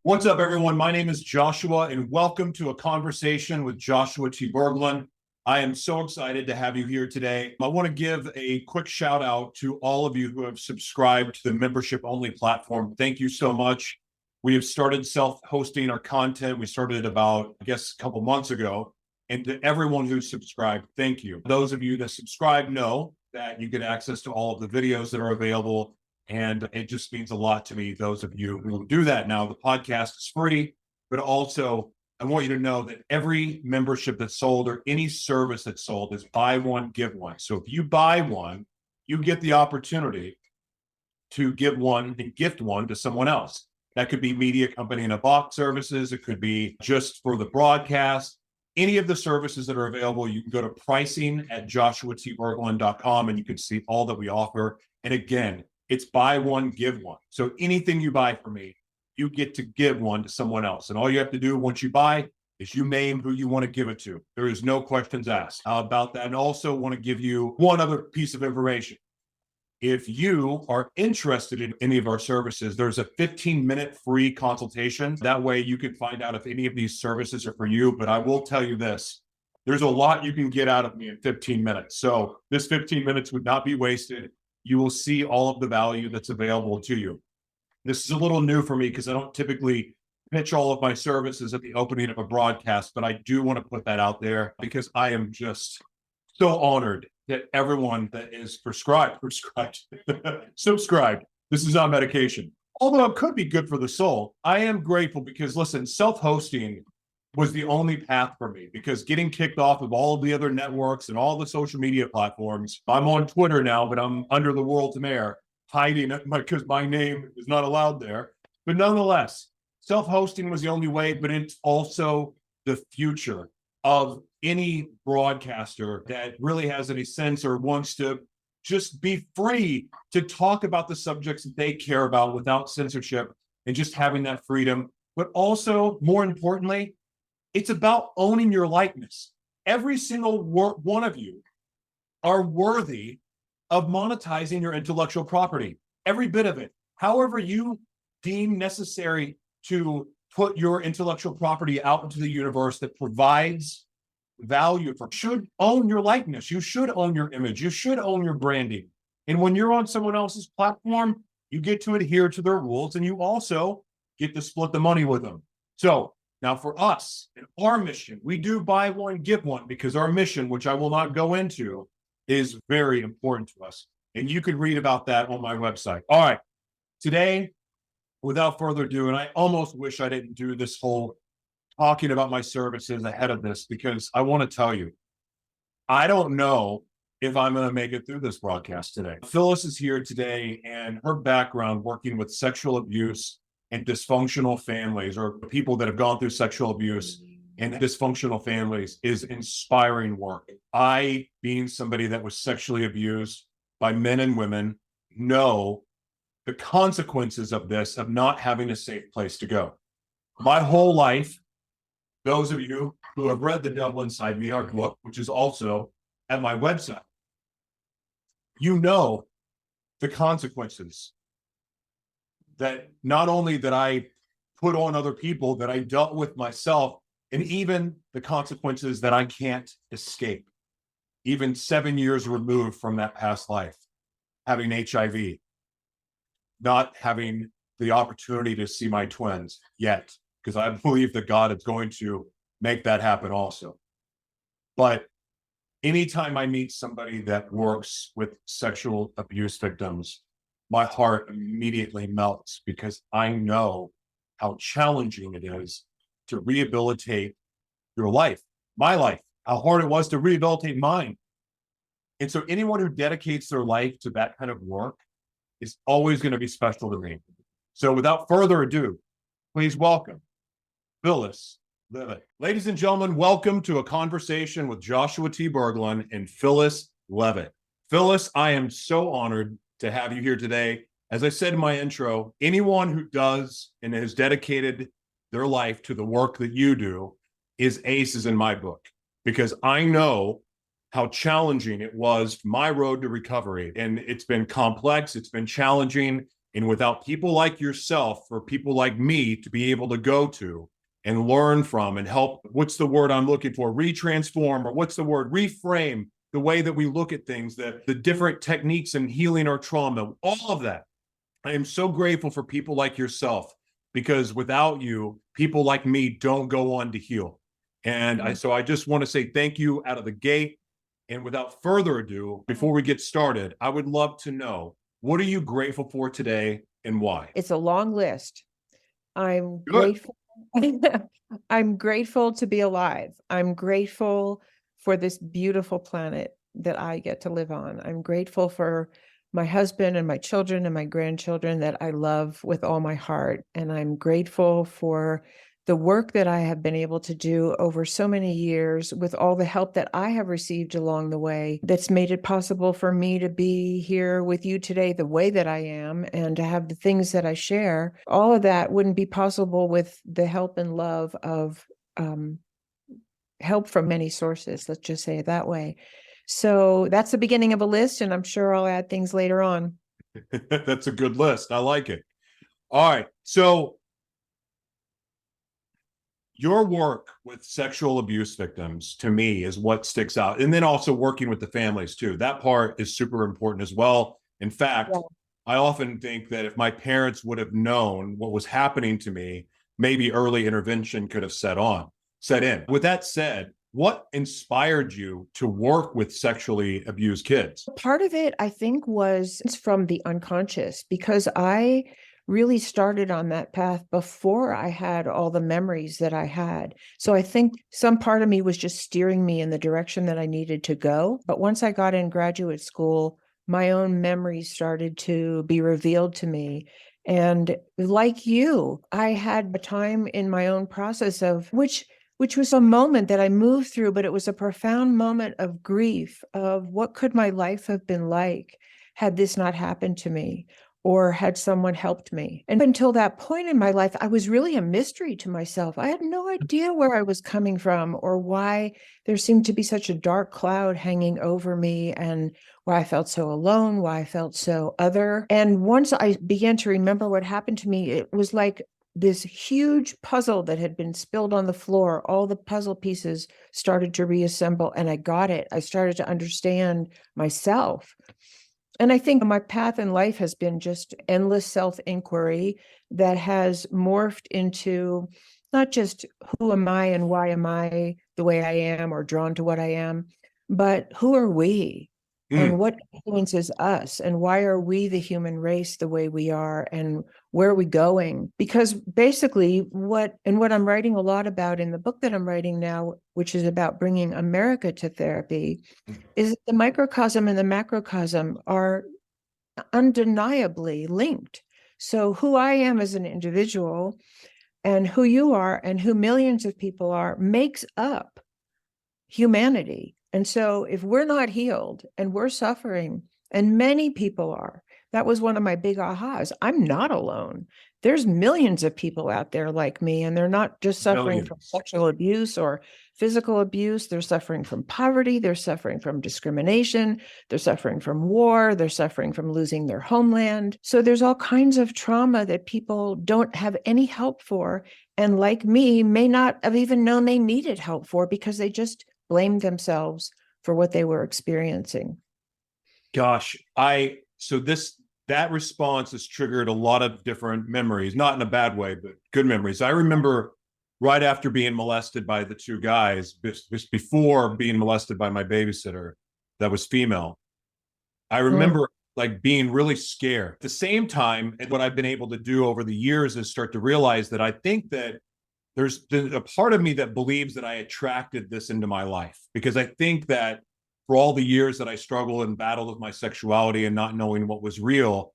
What's up, everyone? My name is Joshua, and welcome to a conversation with Joshua T Berglan. I am so excited to have you here today. I want to give a quick shout out to all of you who have subscribed to the membership-only platform. Thank you so much. We have started self-hosting our content. We started about, a couple months ago. And to everyone who subscribed, thank you. Those of you that subscribe know that you get access to all of the videos that are available. And it just means a lot to me, those of you who do that. Now, the podcast is free, but also I want you to know that every membership that's sold or any service that's sold is buy one, give one. So if you buy one, you get the opportunity to give one and gift one to someone else. That could be media company in a box services. It could be just for the broadcast. Any of the services that are available, you can go to pricing at joshuatberglan.com and you can see all that we offer. And again, it's buy one, give one. So anything you buy from me, you get to give one to someone else. And all you have to do once you buy is you name who you want to give it to. There is no questions asked about that. And also want to give you one other piece of information. If you are interested in any of our services, there's a 15-minute free consultation. That way you can find out if any of these services are for you. But I will tell you this, there's a lot you can get out of me in 15 minutes. So this 15 minutes would not be wasted. You will see all of the value that's available to you. This is a little new for me because I don't typically pitch all of my services at the opening of a broadcast, but I do want to put that out there because I am just so honored that everyone that is subscribed. This is not medication. Although it could be good for the soul, I am grateful because, listen, self-hosting was the only path for me because getting kicked off of all of the other networks and all the social media platforms, I'm on Twitter now, but I'm under the world's mayor, hiding because my name is not allowed there. But nonetheless, self-hosting was the only way, but it's also the future of any broadcaster that really has any sense or wants to just be free to talk about the subjects that they care about without censorship and just having that freedom. But also, more importantly, it's about owning your likeness. Every single one of you are worthy of monetizing your intellectual property, every bit of it. However you deem necessary to put your intellectual property out into the universe that provides value for, should own your likeness. You should own your image. You should own your branding. And when you're on someone else's platform, you get to adhere to their rules and you also get to split the money with them. So now for us, in our mission, we do buy one, give one, because our mission, which I will not go into, is very important to us. And you can read about that on my website. All right, today, without further ado, and I almost wish I didn't do this whole talking about my services ahead of this, because I want to tell you, I don't know if I'm going to make it through this broadcast today. Phyllis is here today, and her background working with sexual abuse and dysfunctional families, or people that have gone through sexual abuse and dysfunctional families, is inspiring work. I, being somebody that was sexually abused by men and women, know the consequences of this, of not having a safe place to go. My whole life, those of you who have read The Devil Inside Me, our book, which is also at my website, you know the consequences that not only that I put on other people, that I dealt with myself, and even the consequences that I can't escape. Even 7 years removed from that past life, having HIV, not having the opportunity to see my twins yet, because I believe that God is going to make that happen also. But anytime I meet somebody that works with sexual abuse victims, my heart immediately melts because I know how challenging it is to rehabilitate your life, my life, how hard it was to rehabilitate mine. And so anyone who dedicates their life to that kind of work is always going to be special to me. So without further ado, please welcome Phyllis Leavitt. Ladies and gentlemen, welcome to a conversation with Joshua T Berglan and Phyllis Leavitt. Phyllis, I am so honored to have you here today. As I said in my intro, anyone who does and has dedicated their life to the work that you do is aces in my book, because I know how challenging it was, my road to recovery. And it's been complex, it's been challenging, And without people like yourself or people like me to be able to go to and learn from and help, what's the word I'm looking for? Retransform, or what's the word? Reframe the way that we look at things, that the different techniques in healing our trauma, all of that. I am so grateful for people like yourself, because without you, people like me don't go on to heal. And so I just want to say thank you out of the gate. And without further ado, before we get started, I would love to know, what are you grateful for today and why? It's a long list. I'm Good. grateful. I'm grateful to be alive. I'm grateful for this beautiful planet that I get to live on. I'm grateful for my husband and my children and my grandchildren that I love with all my heart. And I'm grateful for the work that I have been able to do over so many years with all the help that I have received along the way that's made it possible for me to be here with you today the way that I am and to have the things that I share. All of that wouldn't be possible with the help and love of help from many sources, let's just say it that way. So that's the beginning of a list, and I'm sure I'll add things later on. That's a good list. I like it. All right. So your work with sexual abuse victims, to me, is what sticks out. And then also working with the families too. That part is super important as well. In fact, yeah. I often think that if my parents would have known what was happening to me, maybe early intervention could have set in. With that said, what inspired you to work with sexually abused kids? Part of it, I think, was from the unconscious, because I really started on that path before I had all the memories that I had. So I think some part of me was just steering me in the direction that I needed to go. But once I got in graduate school, my own memories started to be revealed to me. And like you, I had a time in my own process of which was a moment that I moved through, but it was a profound moment of grief of what could my life have been like had this not happened to me, or had someone helped me. And until that point in my life, I was really a mystery to myself. I had no idea where I was coming from or why there seemed to be such a dark cloud hanging over me, and why I felt so alone, why I felt so other. And once I began to remember what happened to me, it was like this huge puzzle that had been spilled on the floor. All the puzzle pieces started to reassemble, and I got it. I started to understand myself. And I think my path in life has been just endless self-inquiry that has morphed into not just who am I and why am I the way I am or drawn to what I am, but who are we? And what influences us, and why are we the human race the way we are, and where are we going? Because basically what I'm writing a lot about in the book that I'm writing now, which is about bringing America to therapy, is the microcosm and the macrocosm are undeniably linked. So who I am as an individual and who you are and who millions of people are makes up humanity. And so if we're not healed and we're suffering, and many people are, that was one of my big ahas. I'm not alone. There's millions of people out there like me, and they're not just suffering from sexual abuse or physical abuse. They're suffering from poverty. They're suffering from discrimination. They're suffering from war. They're suffering from losing their homeland. So there's all kinds of trauma that people don't have any help for. And like me, may not have even known they needed help for, because they just blamed themselves for what they were experiencing. Gosh, that response has triggered a lot of different memories, not in a bad way, but good memories. I remember right after being molested by the two guys, just before being molested by my babysitter that was female, I remember like being really scared. At the same time, what I've been able to do over the years is start to realize that I think that there's a part of me that believes that I attracted this into my life, because I think that for all the years that I struggled and battled with my sexuality and not knowing what was real,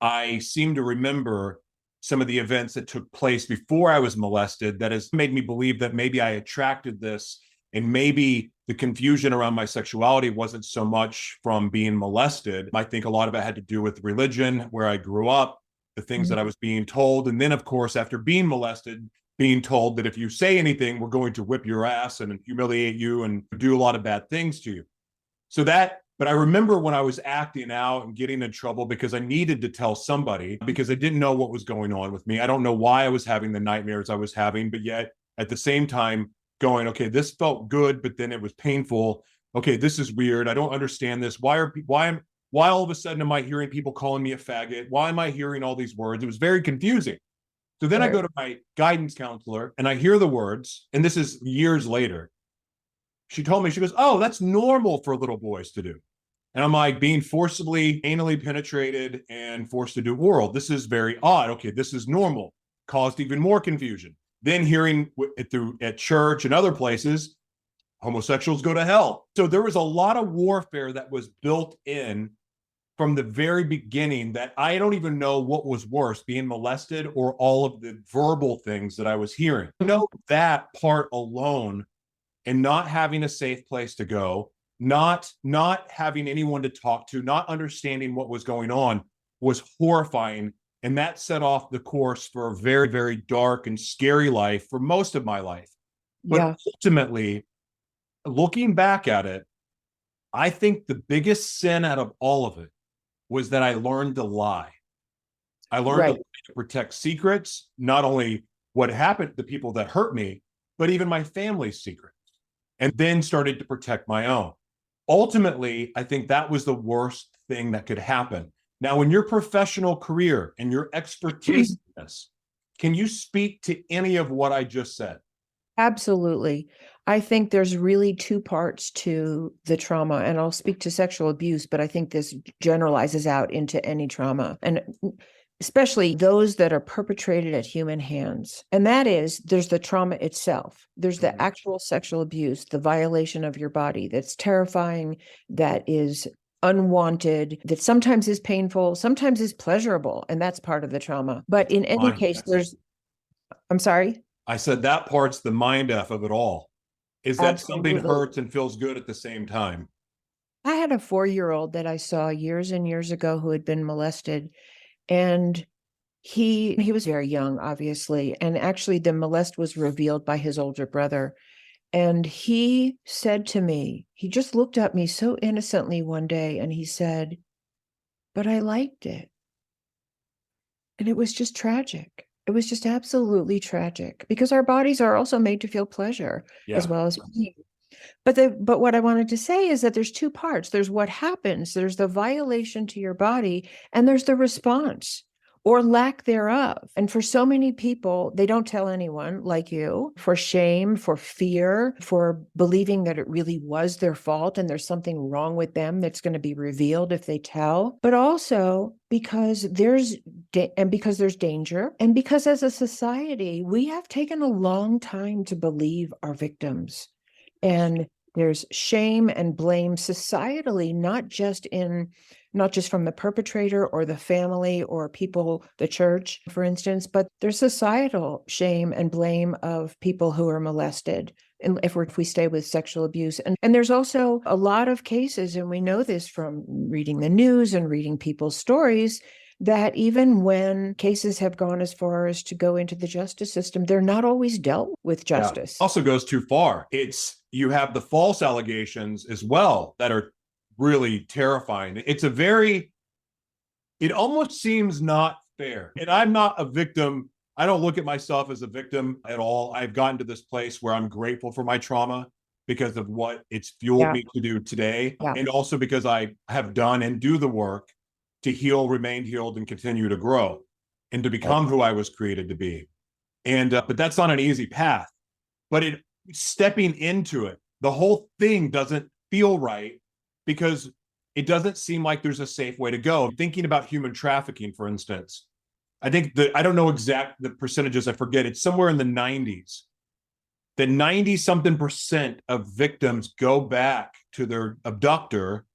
I seem to remember some of the events that took place before I was molested that has made me believe that maybe I attracted this, and maybe the confusion around my sexuality wasn't so much from being molested. I think a lot of it had to do with religion, where I grew up, the things that I was being told. And then, of course, after being molested, being told that if you say anything, we're going to whip your ass and humiliate you and do a lot of bad things to you. So that But I remember when I was acting out and getting in trouble because I needed to tell somebody because I didn't know what was going on with me. I don't know why I was having the nightmares I was having, but yet at the same time going, okay, this felt good, but then it was painful. Okay, this is weird. I don't understand this. Why all of a sudden am I hearing people calling me a faggot? Why am I hearing all these words? It was very confusing. So then I go to my guidance counselor and I hear the words, and this is years later. She told me, she goes, oh, that's normal for little boys to do. And I'm like, being forcibly anally penetrated and forced to do oral. This is very odd. Okay, this is normal. Caused even more confusion. Then hearing it through at church and other places, homosexuals go to hell. So there was a lot of warfare that was built in from the very beginning that I don't even know what was worse, being molested or all of the verbal things that I was hearing. I know that part alone, and not having a safe place to go, not having anyone to talk to, not understanding what was going on was horrifying. And that set off the course for a very, very dark and scary life for most of my life. But ultimately, looking back at it, I think the biggest sin out of all of it was that I learned to lie. I learned to protect secrets, not only what happened to people that hurt me, but even my family's secrets, and then started to protect my own. Ultimately, I think that was the worst thing that could happen. Now, in your professional career and your expertise in this, can you speak to any of what I just said? Absolutely. I think there's really two parts to the trauma, and I'll speak to sexual abuse, but I think this generalizes out into any trauma, and especially those that are perpetrated at human hands. And that is, there's the trauma itself. There's the actual sexual abuse, the violation of your body that's terrifying, that is unwanted, that sometimes is painful, sometimes is pleasurable, and that's part of the trauma. But in any case, I'm sorry? I said that part's the mind F of it all, is that something hurts and feels good at the same time. I had a 4-year-old that I saw years and years ago who had been molested, and he was very young, obviously, and actually the molest was revealed by his older brother. And he said to me, he just looked at me so innocently one day and he said, but I liked it. And it was just tragic. It was just absolutely tragic, because our bodies are also made to feel pleasure as well as pain. But what I wanted to say is that there's two parts. There's what happens, there's the violation to your body, and there's the response or lack thereof. And for so many people, they don't tell anyone, like you, for shame, for fear, for believing that it really was their fault and there's something wrong with them that's going to be revealed if they tell. But also because there's danger, and because as a society, we have taken a long time to believe our victims. And there's shame and blame societally, not just from the perpetrator or the family or people, the church, for instance, but there's societal shame and blame of people who are molested. And if we stay with sexual abuse, and there's also a lot of cases, and we know this from reading the news and reading people's stories, that even when cases have gone as far as to go into the justice system, they're not always dealt with justice. Also goes too far. You have the false allegations as well that are really terrifying. It almost seems not fair. And I'm not a victim. I don't look at myself as a victim at all. I've gotten to this place where I'm grateful for my trauma because of what it's fueled me to do today. And also because I have done and do the work to heal, remain healed, and continue to grow and to become who I was created to be. And but that's not an easy path. But stepping into it, the whole thing doesn't feel right because it doesn't seem like there's a safe way to go. Thinking about human trafficking, for instance, I think I don't know the percentages, I forget, it's somewhere in the 90s. The 90-something% of victims go back to their abductor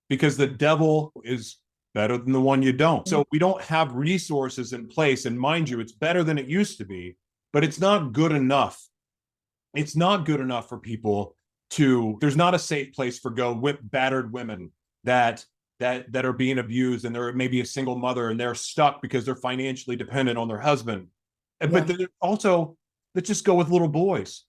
because the devil is better than the one you don't. So we don't have resources in place. And mind you, it's better than it used to be, but it's not good enough. It's not good enough for people there's not a safe place for battered women that are being abused, and they're maybe a single mother and they're stuck because they're financially dependent on their husband. But also, let's just go with little boys.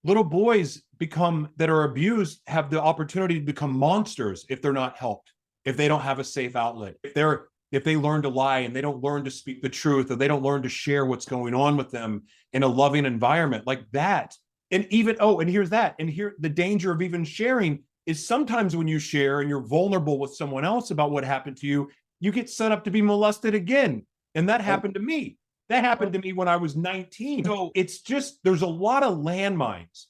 Little boys that are abused have the opportunity to become monsters if they're not helped, if they don't have a safe outlet, if they learn to lie and they don't learn to speak the truth, or they don't learn to share what's going on with them in a loving environment like that. And even, and here's that. And here, the danger of even sharing is sometimes when you share and you're vulnerable with someone else about what happened to you, you get set up to be molested again. And that happened to me. That happened to me when I was 19. So it's just, there's a lot of landmines.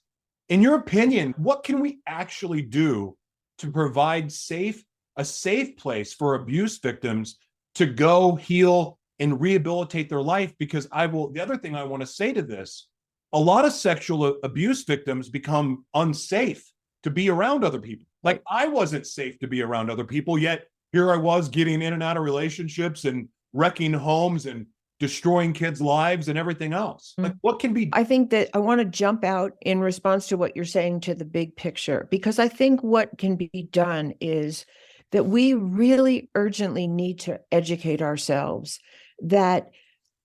In your opinion, what can we actually do to provide a safe place for abuse victims to go heal and rehabilitate their life? Because the other thing I want to say to this, a lot of sexual abuse victims become unsafe to be around other people. Like, I wasn't safe to be around other people, yet here I was getting in and out of relationships and wrecking homes and destroying kids' lives and everything else. Like, what can be? I think that I want to jump out in response to what you're saying to the big picture, because I think what can be done is that we really urgently need to educate ourselves that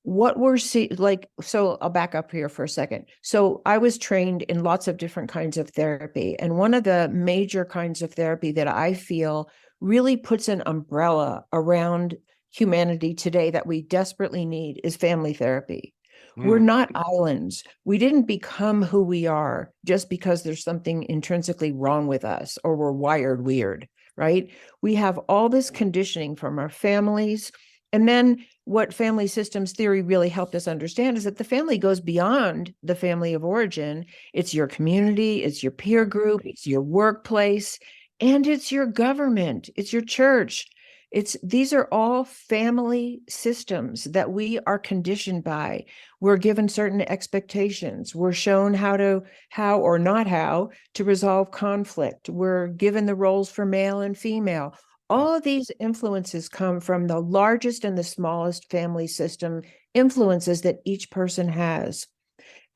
what we're seeing, so I'll back up here for a second. So I was trained in lots of different kinds of therapy. And one of the major kinds of therapy that I feel really puts an umbrella around humanity today that we desperately need is family therapy. We're not islands. We didn't become who we are just because there's something intrinsically wrong with us or we're wired weird, right? We have all this conditioning from our families. And then what family systems theory really helped us understand is that the family goes beyond the family of origin. It's your community, it's your peer group, it's your workplace, and it's your government, it's your church. These are all family systems that we are conditioned by. We're given certain expectations. We're shown how or not how to resolve conflict. We're given the roles for male and female. All of these influences come from the largest and the smallest family system influences that each person has.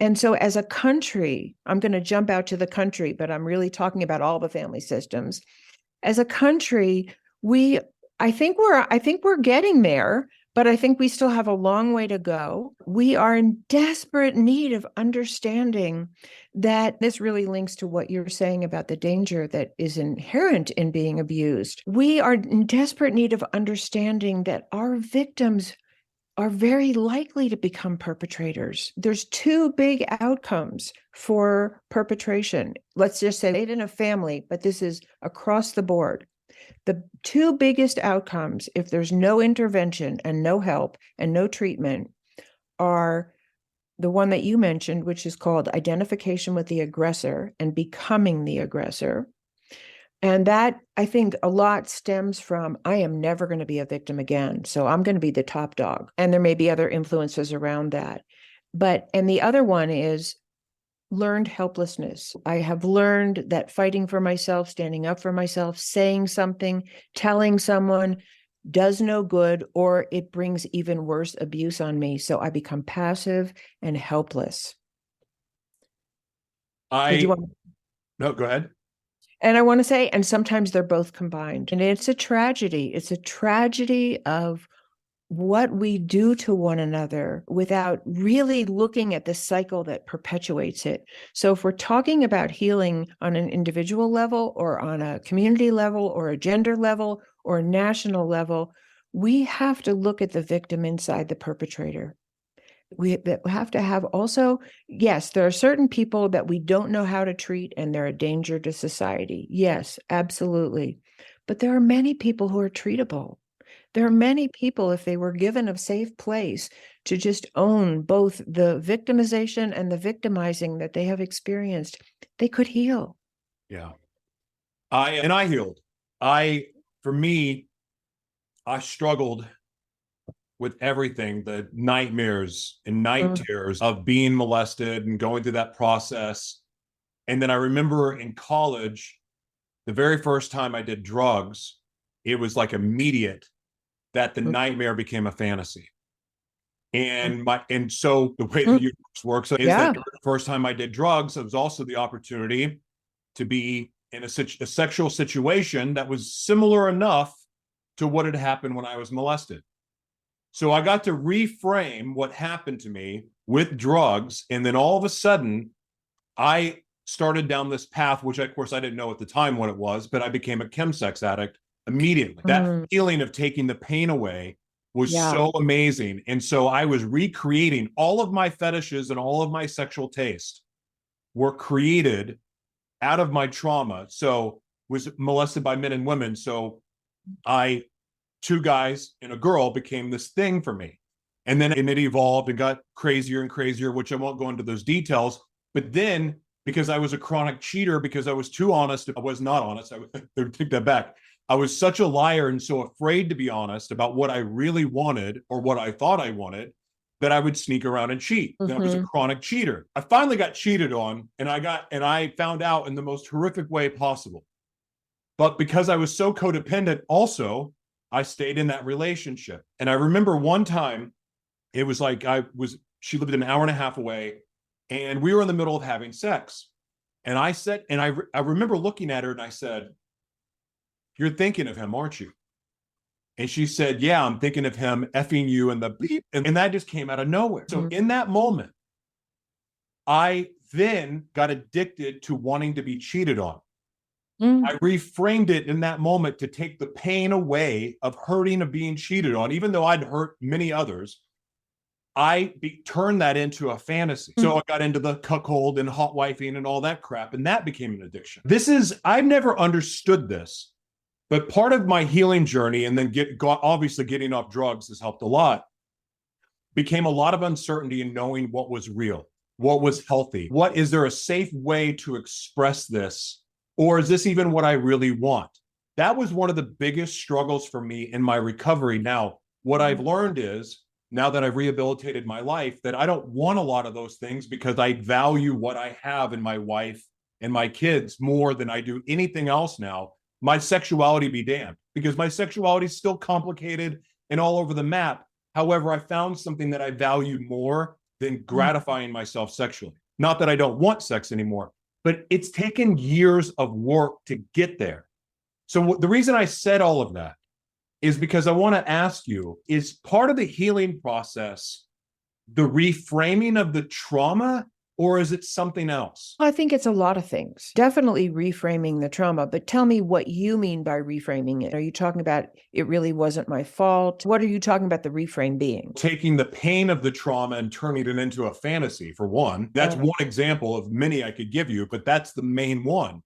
And so as a country, I'm going to jump out to the country, but I'm really talking about all the family systems. As a country, I think we're getting there, but I think we still have a long way to go. We are in desperate need of understanding that this really links to what you're saying about the danger that is inherent in being abused. We are in desperate need of understanding that our victims are very likely to become perpetrators. There's two big outcomes for perpetration. Let's just say in a family, but this is across the board. The two biggest outcomes, if there's no intervention and no help and no treatment, are the one that you mentioned, which is called identification with the aggressor and becoming the aggressor. And that, I think, a lot stems from, I am never going to be a victim again, so I'm going to be the top dog. And there may be other influences around that. And the other one is learned helplessness. I have learned that fighting for myself, standing up for myself, saying something, telling someone does no good, or it brings even worse abuse on me. So I become passive and helpless. No, go ahead. And I want to say, and sometimes they're both combined. And it's a tragedy. It's a tragedy of what we do to one another without really looking at the cycle that perpetuates it. So if we're talking about healing on an individual level or on a community level or a gender level or a national level, we have to look at the victim inside the perpetrator. We have to have also, yes, there are certain people that we don't know how to treat and they're a danger to society. Yes, absolutely. But there are many people who are treatable. There are many people, if they were given a safe place to just own both the victimization and the victimizing that they have experienced, they could heal. Yeah. I healed. For me, I struggled with everything, the nightmares and night terrors of being molested and going through that process. And then I remember in college, the very first time I did drugs, it was like immediate that the nightmare became a fantasy. And so the way the universe works is that the first time I did drugs, it was also the opportunity to be in a sexual situation that was similar enough to what had happened when I was molested. So I got to reframe what happened to me with drugs. And then all of a sudden, I started down this path, which of course I didn't know at the time what it was, but I became a chemsex addict immediately. That feeling of taking the pain away was so amazing. And so I was recreating all of my fetishes and all of my sexual taste were created out of my trauma. So was molested by men and women. So two guys and a girl became this thing for me. And then it evolved and got crazier and crazier, which I won't go into those details. But then because I was a chronic cheater, because I was too honest, I was not honest. I would take that back. I was such a liar and so afraid to be honest about what I really wanted or what I thought I wanted that I would sneak around and cheat. I was a chronic cheater. I finally got cheated on and I found out in the most horrific way possible. But because I was so codependent also, I stayed in that relationship. And I remember one time, it was like she lived an hour and a half away and we were in the middle of having sex. And I said, and I remember looking at her and I said, "You're thinking of him, aren't you?" And she said, "Yeah, I'm thinking of him effing you," and the beep. And that just came out of nowhere. So in that moment, I then got addicted to wanting to be cheated on. I reframed it in that moment to take the pain away of hurting, of being cheated on, even though I'd hurt many others. Turned that into a fantasy. So I got into the cuckold and hot wifing and all that crap, and that became an addiction. I've never understood this, but part of my healing journey, and then obviously getting off drugs has helped a lot, became a lot of uncertainty in knowing what was real, what was healthy. Is there a safe way to express this? Or is this even what I really want? That was one of the biggest struggles for me in my recovery. Now, what I've learned is, now that I've rehabilitated my life, that I don't want a lot of those things because I value what I have in my wife and my kids more than I do anything else now. My sexuality be damned, because my sexuality is still complicated and all over the map. However, I found something that I value more than gratifying myself sexually. Not that I don't want sex anymore, but it's taken years of work to get there. So the reason I said all of that is because I want to ask you, is part of the healing process the reframing of the trauma, or is it something else? I think it's a lot of things. Definitely reframing the trauma, but tell me what you mean by reframing it. Are you talking about it really wasn't my fault? What are you talking about the reframe being? Taking the pain of the trauma and turning it into a fantasy, for one. That's one example of many I could give you, but that's the main one.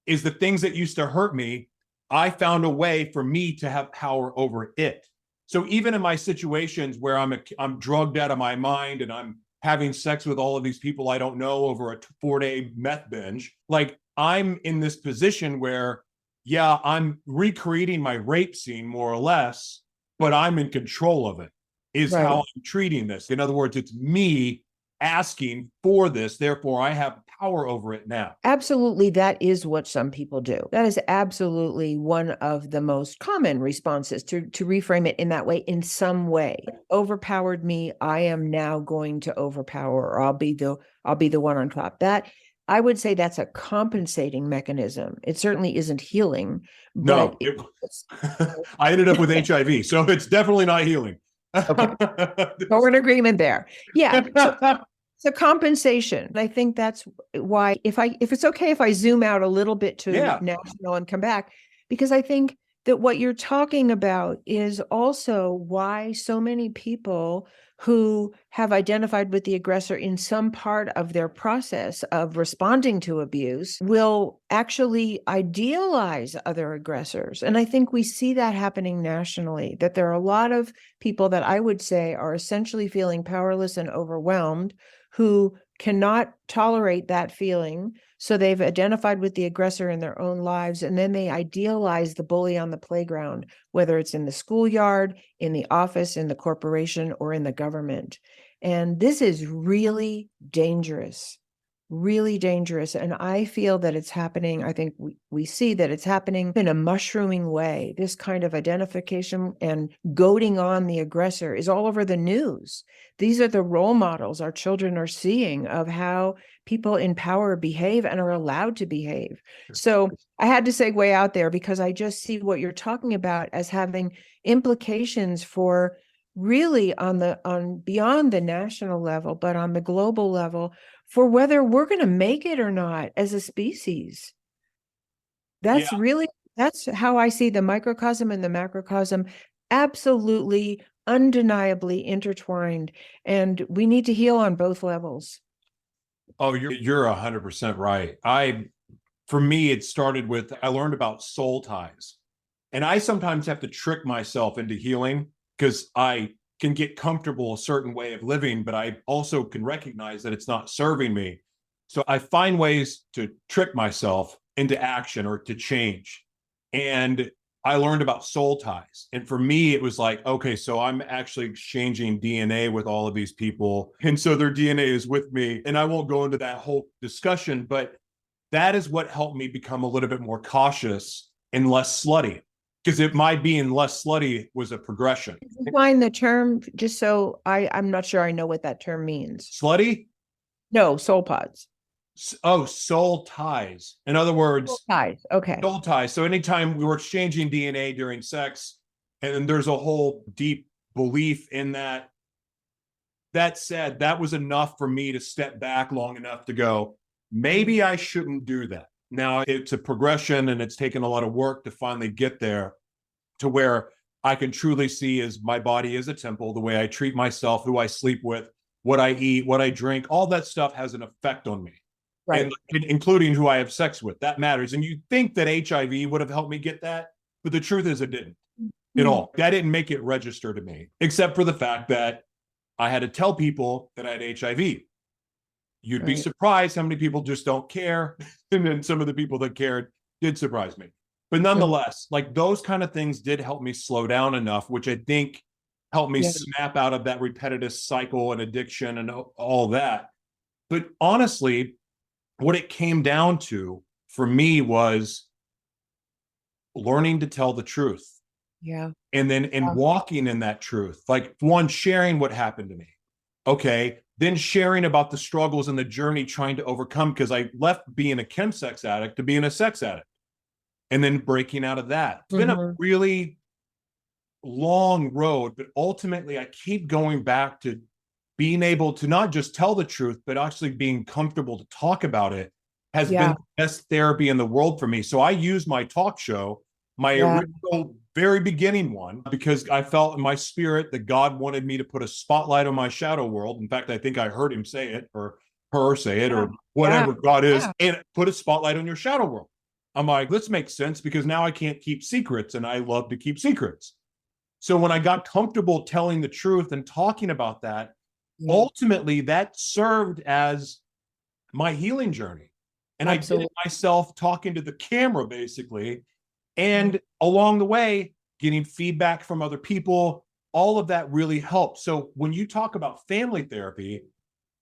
Is the things that used to hurt me, I found a way for me to have power over it. So even in my situations where I'm drugged out of my mind and I'm having sex with all of these people I don't know over a 4-day meth binge, like I'm in this position where, yeah, I'm recreating my rape scene more or less, but I'm in control of it, is how I'm treating this. In other words, it's me asking for this, therefore I have power over it now. Absolutely, that is what some people do. That is absolutely one of the most common responses to reframe it in that way, in some way. Overpowered me, I am now going to overpower, or I'll be the one on top. That, I would say, that's a compensating mechanism. It certainly isn't healing. But I ended up with HIV, so it's definitely not healing. Okay. So we're in agreement there. Yeah. So compensation. I think that's why, if it's okay if I zoom out a little bit to national and come back, because I think that what you're talking about is also why so many people who have identified with the aggressor in some part of their process of responding to abuse will actually idealize other aggressors. And I think we see that happening nationally, that there are a lot of people that I would say are essentially feeling powerless and overwhelmed, who cannot tolerate that feeling. So they've identified with the aggressor in their own lives, and then they idealize the bully on the playground, whether it's in the schoolyard, in the office, in the corporation, or in the government. And this is really dangerous, really dangerous. And I feel that it's happening. I think we see that it's happening in a mushrooming way. This kind of identification and goading on the aggressor is all over the news. These are the role models our children are seeing of how people in power behave and are allowed to behave. So I had to segue out there because I just see what you're talking about as having implications for really on beyond the national level, but on the global level, for whether we're going to make it or not as a species. That's that's how I see the microcosm and the macrocosm, absolutely, undeniably intertwined. And we need to heal on both levels. Oh, you're 100% right. For me, it started with, I learned about soul ties. And I sometimes have to trick myself into healing because I can get comfortable a certain way of living, but I also can recognize that it's not serving me. So I find ways to trick myself into action or to change. And I learned about soul ties. And for me, it was like, okay, so I'm actually exchanging DNA with all of these people. And so their DNA is with me. And I won't go into that whole discussion, but that is what helped me become a little bit more cautious and less slutty. Because my being less slutty was a progression. Define the term, just so I'm not sure I know what that term means. Slutty? No, soul pods. Oh, soul ties. In other words, Soul ties. Okay. Soul ties. So anytime we were exchanging DNA during sex, and there's a whole deep belief in that. That said, that was enough for me to step back long enough to go, maybe I shouldn't do that. Now it's a progression and it's taken a lot of work to finally get there to where I can truly see as my body is a temple, the way I treat myself, who I sleep with, what I eat, what I drink, all that stuff has an effect on me. Right. And including who I have sex with. That matters. And you think that HIV would have helped me get that, but the truth is it didn't at all. That didn't make it register to me, except for the fact that I had to tell people that I had HIV. You'd be surprised how many people just don't care. And then some of the people that cared did surprise me. But nonetheless, like those kind of things did help me slow down enough, which I think helped me snap out of that repetitive cycle and addiction and all that. But honestly, what it came down to for me was learning to tell the truth. Yeah. And then walking in that truth, like one, sharing what happened to me. Okay. Then sharing about the struggles and the journey trying to overcome, because I left being a chemsex addict to being a sex addict and then breaking out of that. It's been a really long road, but ultimately I keep going back to being able to not just tell the truth, but actually being comfortable to talk about it has been the best therapy in the world for me. So I use my talk show, my original, very beginning one, because I felt in my spirit that God wanted me to put a spotlight on my shadow world. In fact, I think I heard him say it or her say it or whatever God is, and put a spotlight on your shadow world. I'm like, this makes sense because now I can't keep secrets and I love to keep secrets. So when I got comfortable telling the truth and talking about that, ultimately that served as my healing journey. And I did it myself talking to the camera basically. And along the way, getting feedback from other people, all of that really helped. So when you talk about family therapy,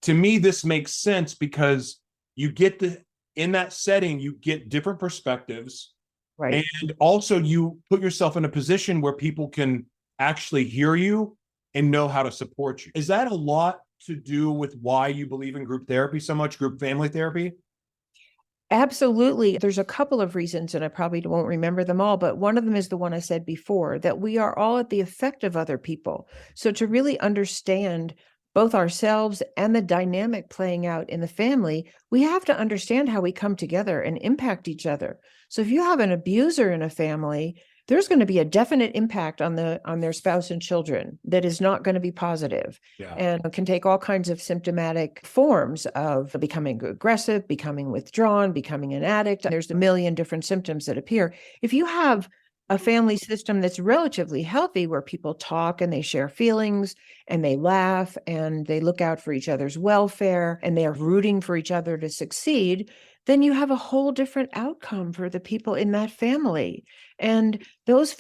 to me, this makes sense because you get in that setting, you get different perspectives. Right. And also you put yourself in a position where people can actually hear you and know how to support you. Is that a lot to do with why you believe in group therapy so much, group family therapy? Absolutely. There's a couple of reasons, and I probably won't remember them all, but one of them is the one I said before, that we are all at the effect of other people. So to really understand both ourselves and the dynamic playing out in the family, we have to understand how we come together and impact each other. So if you have an abuser in a family, there's going to be a definite impact on their spouse and children that is not going to be positive, and can take all kinds of symptomatic forms of becoming aggressive, becoming withdrawn, becoming an addict. There's a million different symptoms that appear. If you have a family system that's relatively healthy, where people talk and they share feelings and they laugh and they look out for each other's welfare and they are rooting for each other to succeed, then you have a whole different outcome for the people in that family. And those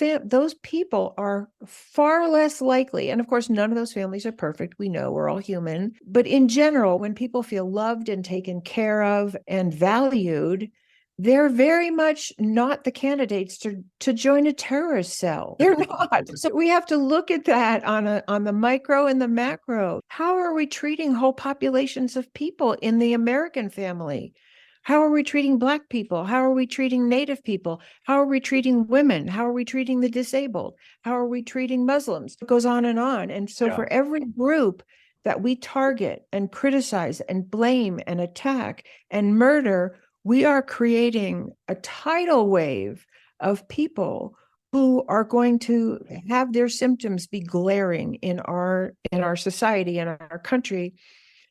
people are far less likely. And of course, none of those families are perfect. We know we're all human. But in general, when people feel loved and taken care of and valued, they're very much not the candidates to join a terrorist cell. They're not. So we have to look at that on the micro and the macro. How are we treating whole populations of people in the American family? How are we treating Black people? How are we treating Native people? How are we treating women? How are we treating the disabled? How are we treating Muslims? It goes on. And so for every group, that we target and criticize and blame and attack and murder, we are creating a tidal wave of people who are going to have their symptoms be glaring in our society and our country.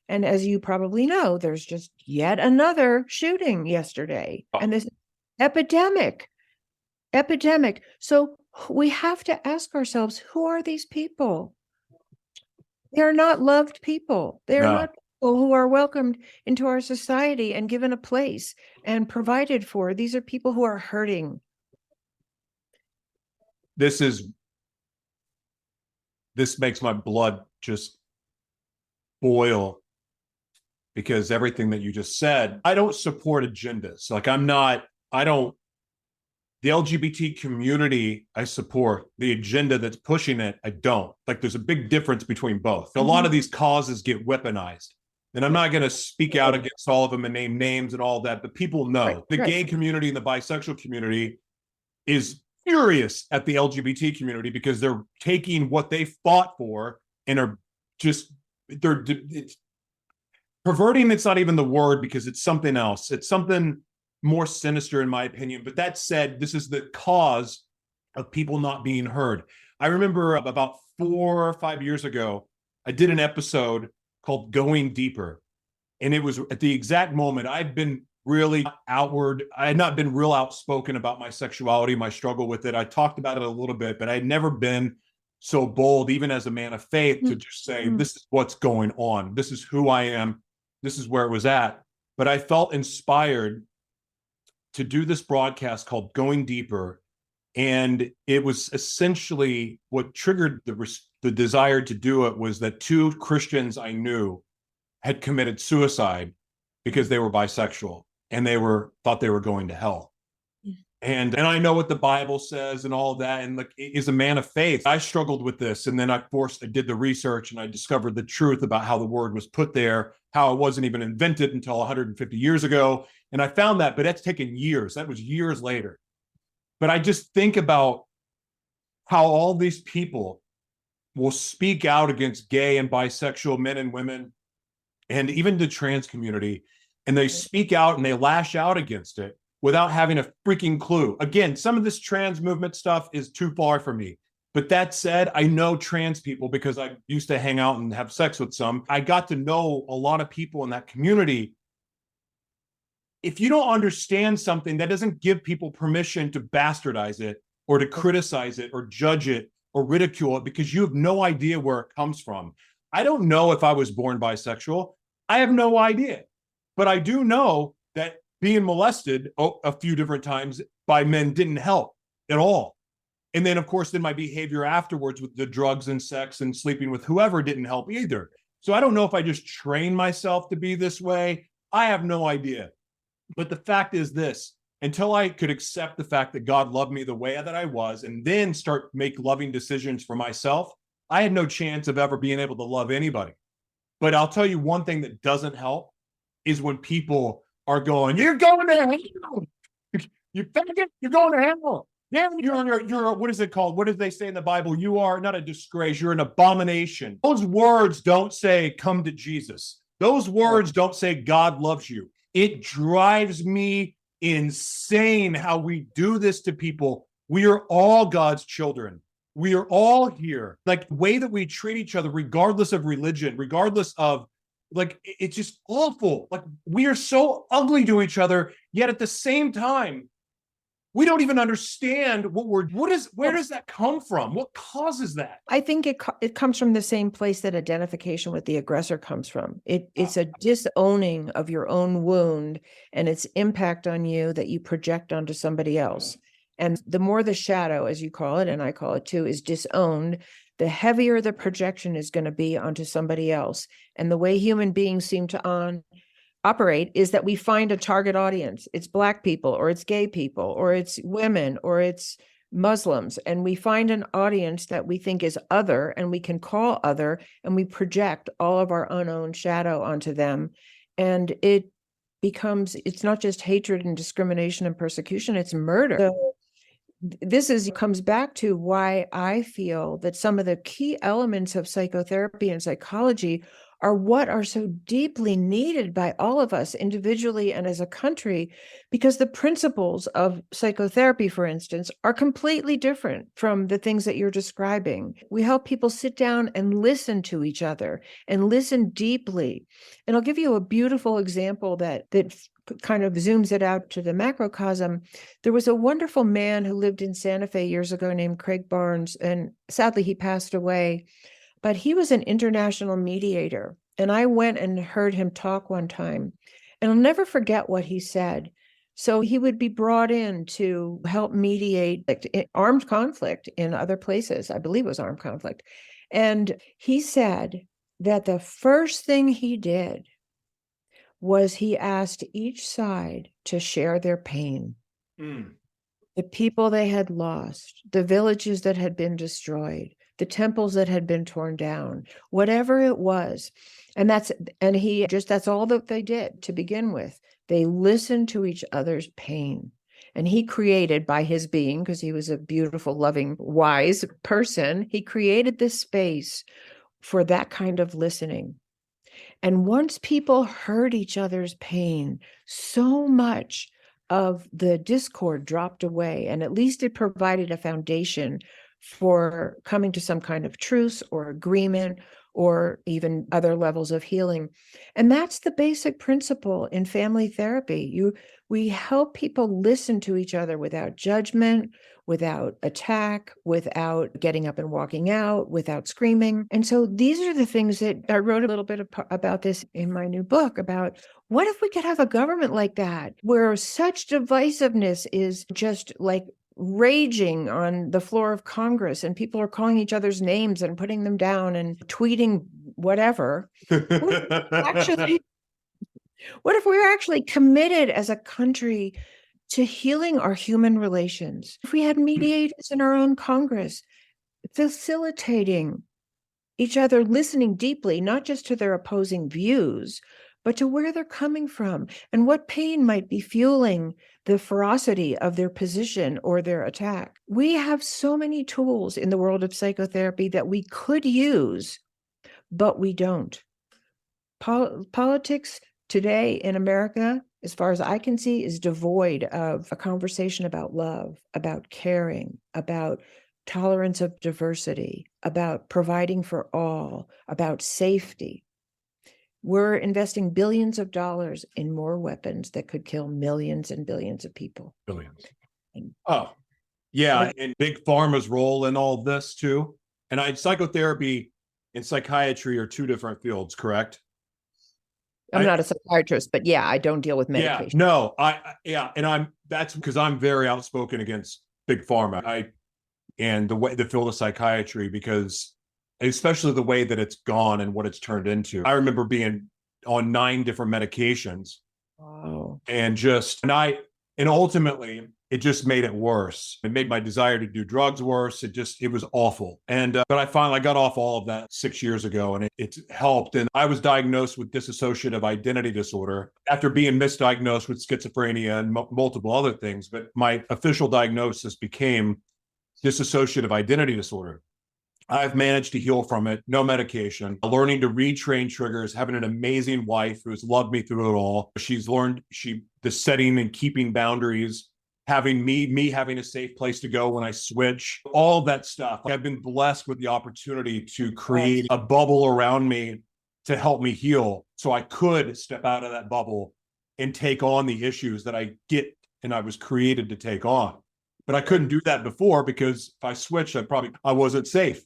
And as you probably know, there's just yet another shooting yesterday, and this epidemic. So we have to ask ourselves, who are these people? They're not loved people. They're not people who are welcomed into our society and given a place and provided for. These are people who are hurting. This makes my blood just boil, because everything that you just said, I don't support agendas. Like the LGBT community, I support. The agenda that's pushing it, I don't. Like, there's a big difference between both. A lot of these causes get weaponized. And I'm not going to speak out against all of them and name names and all that, but people know. The gay community and the bisexual community is furious at the LGBT community because they're taking what they fought for and are just, it's perverting. It's not even the word, because it's something else. It's something more sinister, in my opinion. But that said, this is the cause of people not being heard. I remember about 4 or 5 years ago, I did an episode called Going Deeper. And it was at the exact moment I'd been really outward. I had not been real outspoken about my sexuality, my struggle with it. I talked about it a little bit, but I had never been so bold, even as a man of faith, to just say, this is what's going on. This is who I am. This is where it was at. But I felt inspired to do this broadcast called Going Deeper. And it was essentially what triggered the desire to do it was that 2 Christians I knew had committed suicide because they were bisexual and thought they were going to hell. And I know what the Bible says and all of that. And like, as a man of faith, I struggled with this. And then I did the research and I discovered the truth about how the word was put there, how it wasn't even invented until 150 years ago. And I found that, but that's taken years. That was years later. But I just think about how all these people will speak out against gay and bisexual men and women, and even the trans community. And they speak out and they lash out against it without having a freaking clue. Again, some of this trans movement stuff is too far for me. But that said, I know trans people because I used to hang out and have sex with some. I got to know a lot of people in that community. If you don't understand something, that doesn't give people permission to bastardize it or to criticize it or judge it or ridicule it, because you have no idea where it comes from. I don't know if I was born bisexual. I have no idea. But I do know that being molested a few different times by men didn't help at all. And then, of course, my behavior afterwards with the drugs and sex and sleeping with whoever didn't help either. So I don't know if I just trained myself to be this way. I have no idea. But the fact is this, until I could accept the fact that God loved me the way that I was and then start make loving decisions for myself, I had no chance of ever being able to love anybody. But I'll tell you one thing that doesn't help is when people are going, you're going to hell. You faggot, you're going to hell. Yeah, you're what is it called? What did they say in the Bible? You are not a disgrace, you're an abomination. Those words don't say come to Jesus. Those words don't say God loves you. It drives me insane how we do this to people. We are all God's children. We are all here. Like, the way that we treat each other, regardless of religion, regardless of, like, it's just awful. Like, we are so ugly to each other, yet at the same time, we don't even understand where does that come from? What causes that? I think it comes from the same place that identification with the aggressor comes from. It's a disowning of your own wound and its impact on you that you project onto somebody else. And the more the shadow, as you call it, and I call it too, is disowned, the heavier the projection is going to be onto somebody else. And the way human beings seem to operate is that we find a target audience. It's Black people, or it's gay people, or it's women, or it's Muslims. And we find an audience that we think is other and we can call other, and we project all of our unowned shadow onto them. And it's not just hatred and discrimination and persecution, it's murder. So comes back to why I feel that some of the key elements of psychotherapy and psychology are what are so deeply needed by all of us individually and as a country, because the principles of psychotherapy, for instance, are completely different from the things that you're describing. We help people sit down and listen to each other and listen deeply. And I'll give you a beautiful example that kind of zooms it out to the macrocosm. There was a wonderful man who lived in Santa Fe years ago named Craig Barnes, and sadly he passed away, but he was an international mediator. And I went and heard him talk one time, and I'll never forget what he said. So he would be brought in to help mediate armed conflict in other places. I believe it was armed conflict. And he said that the first thing he did was he asked each side to share their pain. The people they had lost, the villages that had been destroyed, the temples that had been torn down, whatever it was. And that's all that they did to begin with. They listened to each other's pain. And he created, by his being, because he was a beautiful, loving, wise person, he created this space for that kind of listening. And once people heard each other's pain, so much of the discord dropped away, and at least it provided a foundation for coming to some kind of truce or agreement or even other levels of healing. And that's the basic principle in family therapy. We help people listen to each other without judgment, without attack, without getting up and walking out, without screaming. And so these are the things that I wrote a little bit about this in my new book about what if we could have a government like that, where such divisiveness is just like raging on the floor of Congress, and people are calling each other's names and putting them down and tweeting whatever. Actually, what if we were actually committed as a country to healing our human relations? If we had mediators in our own Congress, facilitating each other, listening deeply, not just to their opposing views, but to where they're coming from and what pain might be fueling the ferocity of their position or their attack. We have so many tools in the world of psychotherapy that we could use, but we don't. Politics today in America, as far as I can see, is devoid of a conversation about love, about caring, about tolerance of diversity, about providing for all, about safety. We're investing billions of dollars in more weapons that could kill millions and billions of people. Billions. Oh, yeah. And big pharma's role in all this too. And psychotherapy and psychiatry are two different fields, correct? I'm not a psychiatrist, but yeah, I don't deal with medication. Yeah, no, and that's because I'm very outspoken against big pharma. And the field of psychiatry, because especially the way that it's gone and what it's turned into. I remember being on 9 different medications. Wow. And ultimately it just made it worse. It made my desire to do drugs worse. It was awful. And, but I finally got off all of that 6 years ago, and it helped. And I was diagnosed with dissociative identity disorder after being misdiagnosed with schizophrenia and multiple other things. But my official diagnosis became dissociative identity disorder. I've managed to heal from it, no medication, learning to retrain triggers, having an amazing wife who's loved me through it all. She's learned the setting and keeping boundaries, having me having a safe place to go when I switch, all that stuff. I've been blessed with the opportunity to create a bubble around me to help me heal, so I could step out of that bubble and take on the issues that I get and I was created to take on. But I couldn't do that before, because if I switched, I wasn't safe.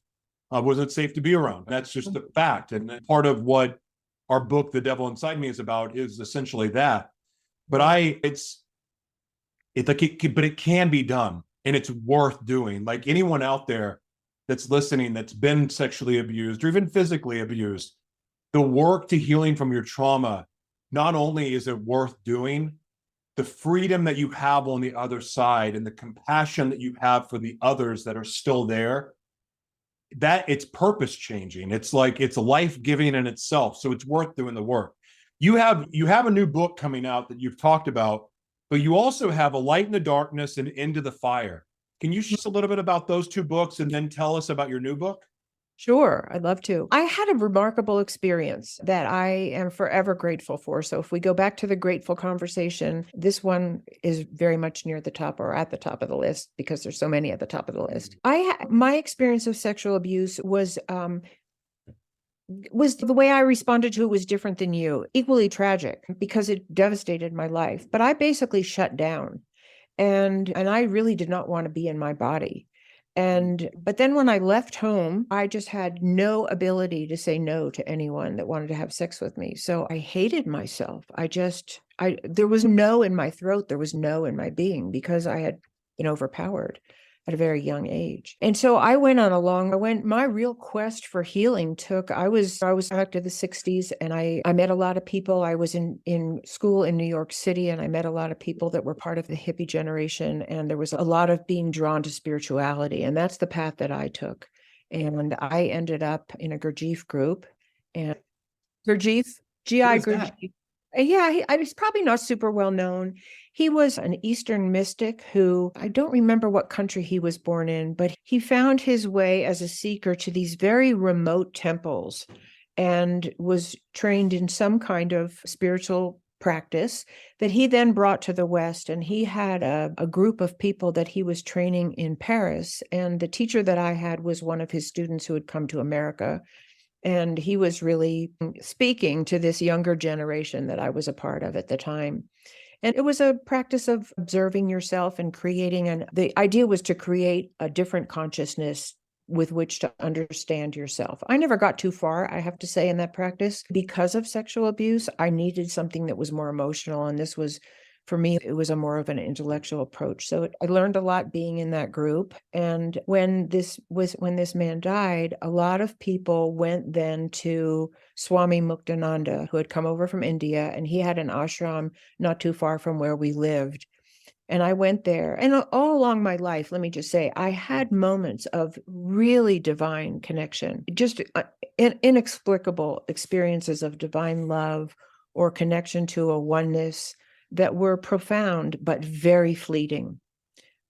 I wasn't safe to be around. That's just the fact. And part of what our book, The Devil Inside Me, is about is essentially that. But it can be done, and it's worth doing. Like anyone out there that's listening that's been sexually abused or even physically abused, the work to healing from your trauma, not only is it worth doing, the freedom that you have on the other side and the compassion that you have for the others that are still there, that it's purpose changing. It's like it's life-giving in itself. So it's worth doing the work. You have a new book coming out that you've talked about, but you also have A Light in the Darkness and Into the Fire. Can you share a little bit about those 2 books and then tell us about your new book? Sure, I'd love to. I had a remarkable experience that I am forever grateful for. So if we go back to the grateful conversation, this one is very much near the top or at the top of the list because there's so many at the top of the list. My experience of sexual abuse was the way I responded to it was different than you, equally tragic because it devastated my life. But I basically shut down and I really did not want to be in my body. But then when I left home, I just had no ability to say no to anyone that wanted to have sex with me. So I hated myself. There was no in my throat. There was no in my being because I had been overpowered at a very young age. And so my real quest for healing I was back to the 60s and I met a lot of people. I was in school in New York City and I met a lot of people that were part of the hippie generation. And there was a lot of being drawn to spirituality. And that's the path that I took. And I ended up in a Gurdjieff group and Gurdjieff, G.I. Gurdjieff. Yeah, I was probably not super well known. He was an Eastern mystic who, I don't remember what country he was born in, but he found his way as a seeker to these very remote temples and was trained in some kind of spiritual practice that he then brought to the West. And he had a group of people that he was training in Paris. And the teacher that I had was one of his students who had come to America. And he was really speaking to this younger generation that I was a part of at the time. And it was a practice of observing yourself and the idea was to create a different consciousness with which to understand yourself. I never got too far, I have to say, in that practice. Because of sexual abuse, I needed something that was more emotional. And this was, for me, it was a more of an intellectual approach. So I learned a lot being in that group. And when this man died, a lot of people went then to Swami Muktananda, who had come over from India, and he had an ashram not too far from where we lived. And I went there. And all along my life, let me just say, I had moments of really divine connection, just inexplicable experiences of divine love or connection to a oneness that were profound, but very fleeting.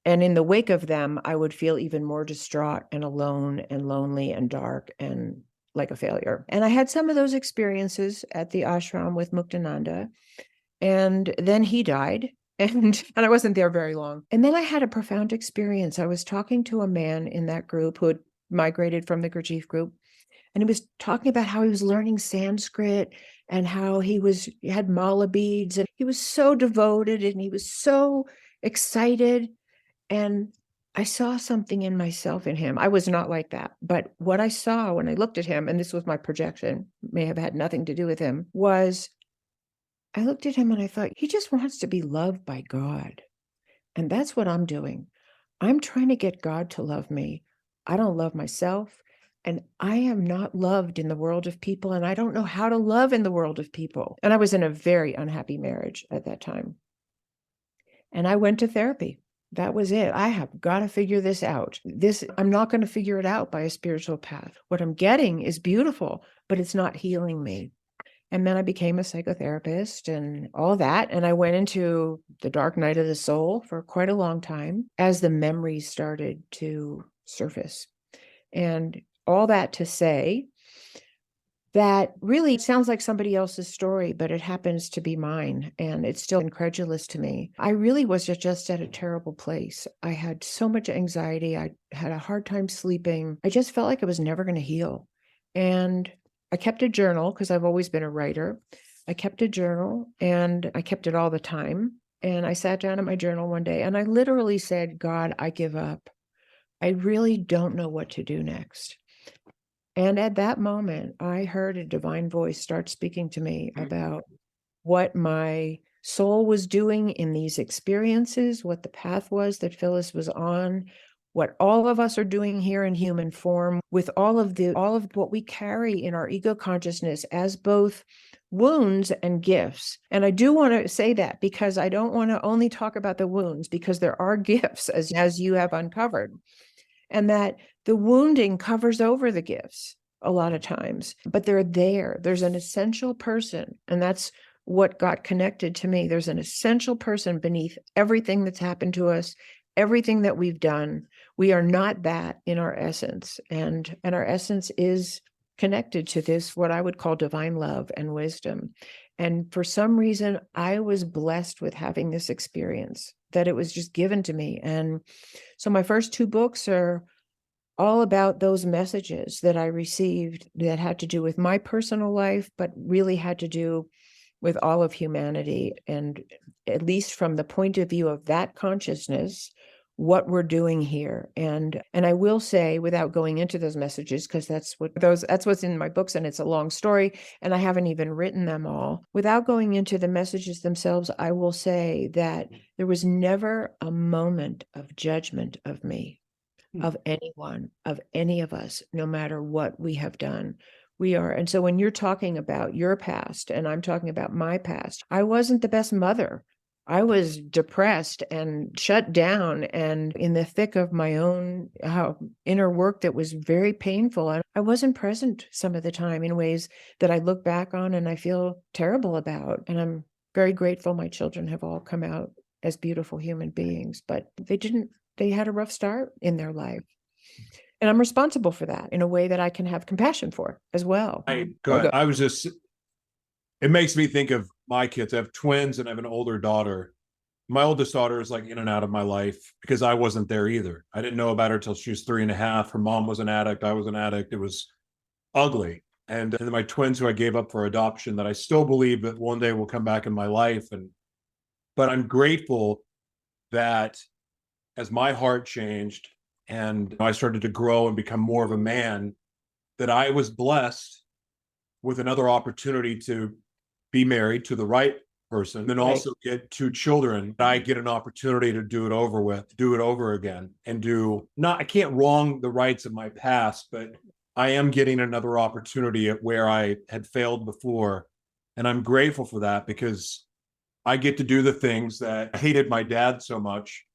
And in the wake of them, I would feel even more distraught and alone and lonely and dark and like a failure. And I had some of those experiences at the ashram with Muktananda. And then he died. And I wasn't there very long. And then I had a profound experience. I was talking to a man in that group who had migrated from the Gurdjieff group. And he was talking about how he was learning Sanskrit and how he had mala beads. And he was so devoted and he was so excited. And I saw something in myself in him. I was not like that. But what I saw when I looked at him, and this was my projection, may have had nothing to do with him, was I looked at him and I thought, he just wants to be loved by God. And that's what I'm doing. I'm trying to get God to love me. I don't love myself. And I am not loved in the world of people. And I don't know how to love in the world of people. And I was in a very unhappy marriage at that time. And I went to therapy. That was it. I have got to figure this out. I'm not going to figure it out by a spiritual path. What I'm getting is beautiful, but it's not healing me. And then I became a psychotherapist and all that. And I went into the dark night of the soul for quite a long time as the memories started to surface. And all that to say that really sounds like somebody else's story, but it happens to be mine. And it's still incredulous to me. I really was just at a terrible place. I had so much anxiety. I had a hard time sleeping. I just felt like I was never going to heal. And I kept a journal because I've always been a writer. I kept a journal and I kept it all the time. And I sat down in my journal one day and I literally said, God, I give up. I really don't know what to do next. And at that moment, I heard a divine voice start speaking to me about what my soul was doing in these experiences, what the path was that Phyllis was on, what all of us are doing here in human form with all of what we carry in our ego consciousness as both wounds and gifts. And I do want to say that because I don't want to only talk about the wounds, because there are gifts as you have uncovered, and that the wounding covers over the gifts a lot of times, but they're there. There's an essential person, and that's what got connected to me. There's an essential person beneath everything that's happened to us, everything that we've done, we are not that in our essence. And our essence is connected to this, what I would call divine love and wisdom. And for some reason, I was blessed with having this experience, that it was just given to me. And so my first two books are all about those messages that I received that had to do with my personal life, but really had to do with all of humanity. And at least from the point of view of that consciousness, what we're doing here. And I will say, without going into those messages, because that's what's in my books, and it's a long story, and I haven't even written them all. Without going into the messages themselves, I will say that there was never a moment of judgment of me, of anyone, of any of us, no matter what we have done. We are. And so when you're talking about your past and I'm talking about my past, I wasn't the best mother. I was depressed and shut down and in the thick of my own inner work that was very painful. And I wasn't present some of the time in ways that I look back on and I feel terrible about. And I'm very grateful my children have all come out as beautiful human beings, but they had a rough start in their life. And I'm responsible for that in a way that I can have compassion for as well. It makes me think of my kids. I have twins and I have an older daughter. My oldest daughter is like in and out of my life because I wasn't there either. I didn't know about her till she was 3.5. Her mom was an addict. I was an addict. It was ugly. And then my twins, who I gave up for adoption, that I still believe that one day will come back in my life. But I'm grateful that as my heart changed and I started to grow and become more of a man, that I was blessed with another opportunity to be married to the right person, and also get 2 children. I get an opportunity to do it over again, and I can't wrong the rights of my past, but I am getting another opportunity at where I had failed before. And I'm grateful for that because I get to do the things that I hated my dad so much,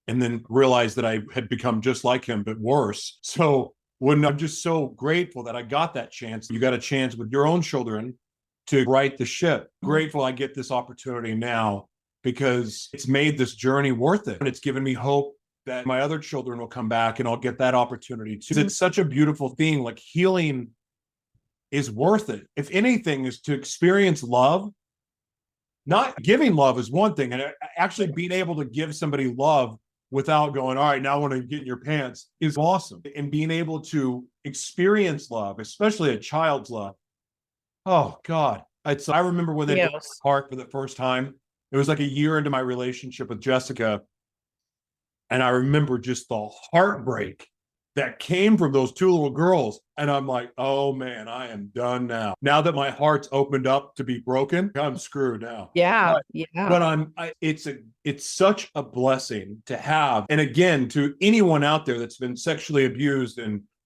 and then realized that I had become just like him, but worse. So I'm just so grateful that I got that chance. You got a chance with your own children to right the ship. Grateful I get this opportunity now because it's made this journey worth it. And it's given me hope that my other children will come back and I'll get that opportunity too. It's such a beautiful thing. Like, healing is worth it. If anything, is to experience love. Not giving love is one thing, and actually being able to give somebody love without going, all right, now I want to get in your pants, is awesome. And being able to experience love, especially a child's love. Oh God. I remember when they broke my heart for the first time. It was like a year into my relationship with Jessica. And I remember just the heartbreak that came from those 2 little girls. And I'm like, oh man, I am done now. Now that my heart's opened up to be broken, I'm screwed now. Yeah. But it's such a blessing to have. And again, to anyone out there that's been sexually abused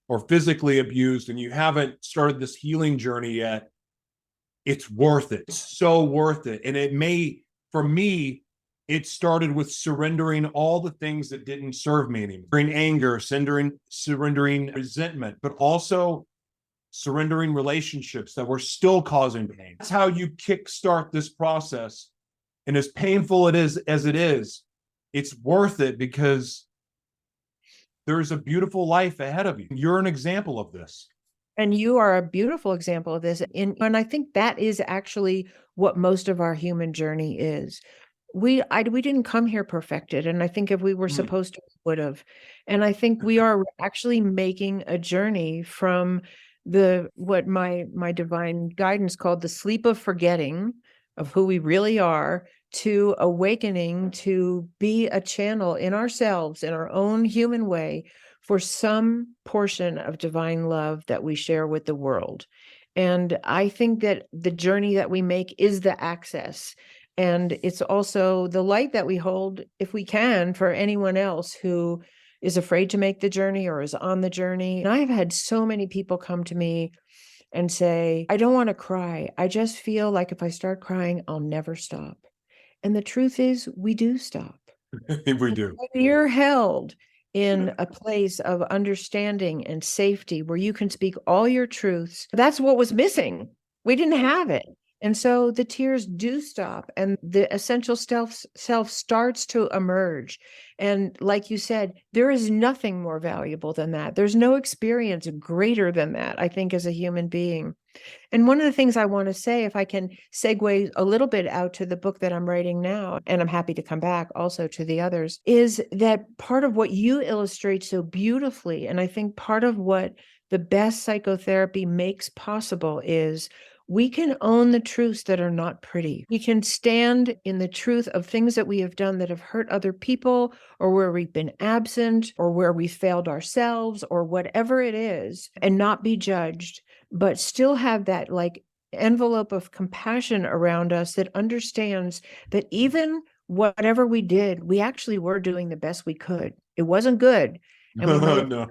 or physically abused, and you haven't started this healing journey yet, it's worth it. It's so worth it. And for me, it started with surrendering all the things that didn't serve me anymore. Surrendering anger, surrendering resentment, but also surrendering relationships that were still causing pain. That's how you kickstart this process. And as painful as it is, it's worth it because there's a beautiful life ahead of you. You're an example of this. And you are a beautiful example of this. And I think that is actually what most of our human journey is. We didn't come here perfected. And I think if we were supposed to, we would have. And I think we are actually making a journey from what my divine guidance called the sleep of forgetting of who we really are, to awakening to be a channel in ourselves, in our own human way, for some portion of divine love that we share with the world. And I think that the journey that we make is the access. And it's also the light that we hold, if we can, for anyone else who is afraid to make the journey or is on the journey. And I've had so many people come to me and say, I don't want to cry. I just feel like if I start crying, I'll never stop. And the truth is, we do stop. We do. When you're held in a place of understanding and safety where you can speak all your truths, that's what was missing. We didn't have it. And so the tears do stop and the essential self starts to emerge. And like you said, there is nothing more valuable than that. There's no experience greater than that, I think, as a human being. And one of the things I want to say, if I can segue a little bit out to the book that I'm writing now, and I'm happy to come back also to the others, is that part of what you illustrate so beautifully, and I think part of what the best psychotherapy makes possible is we can own the truths that are not pretty. We can stand in the truth of things that we have done that have hurt other people, or where we've been absent, or where we failed ourselves, or whatever it is, and not be judged, but still have that like envelope of compassion around us that understands that even whatever we did, we actually were doing the best we could. It wasn't good. And we might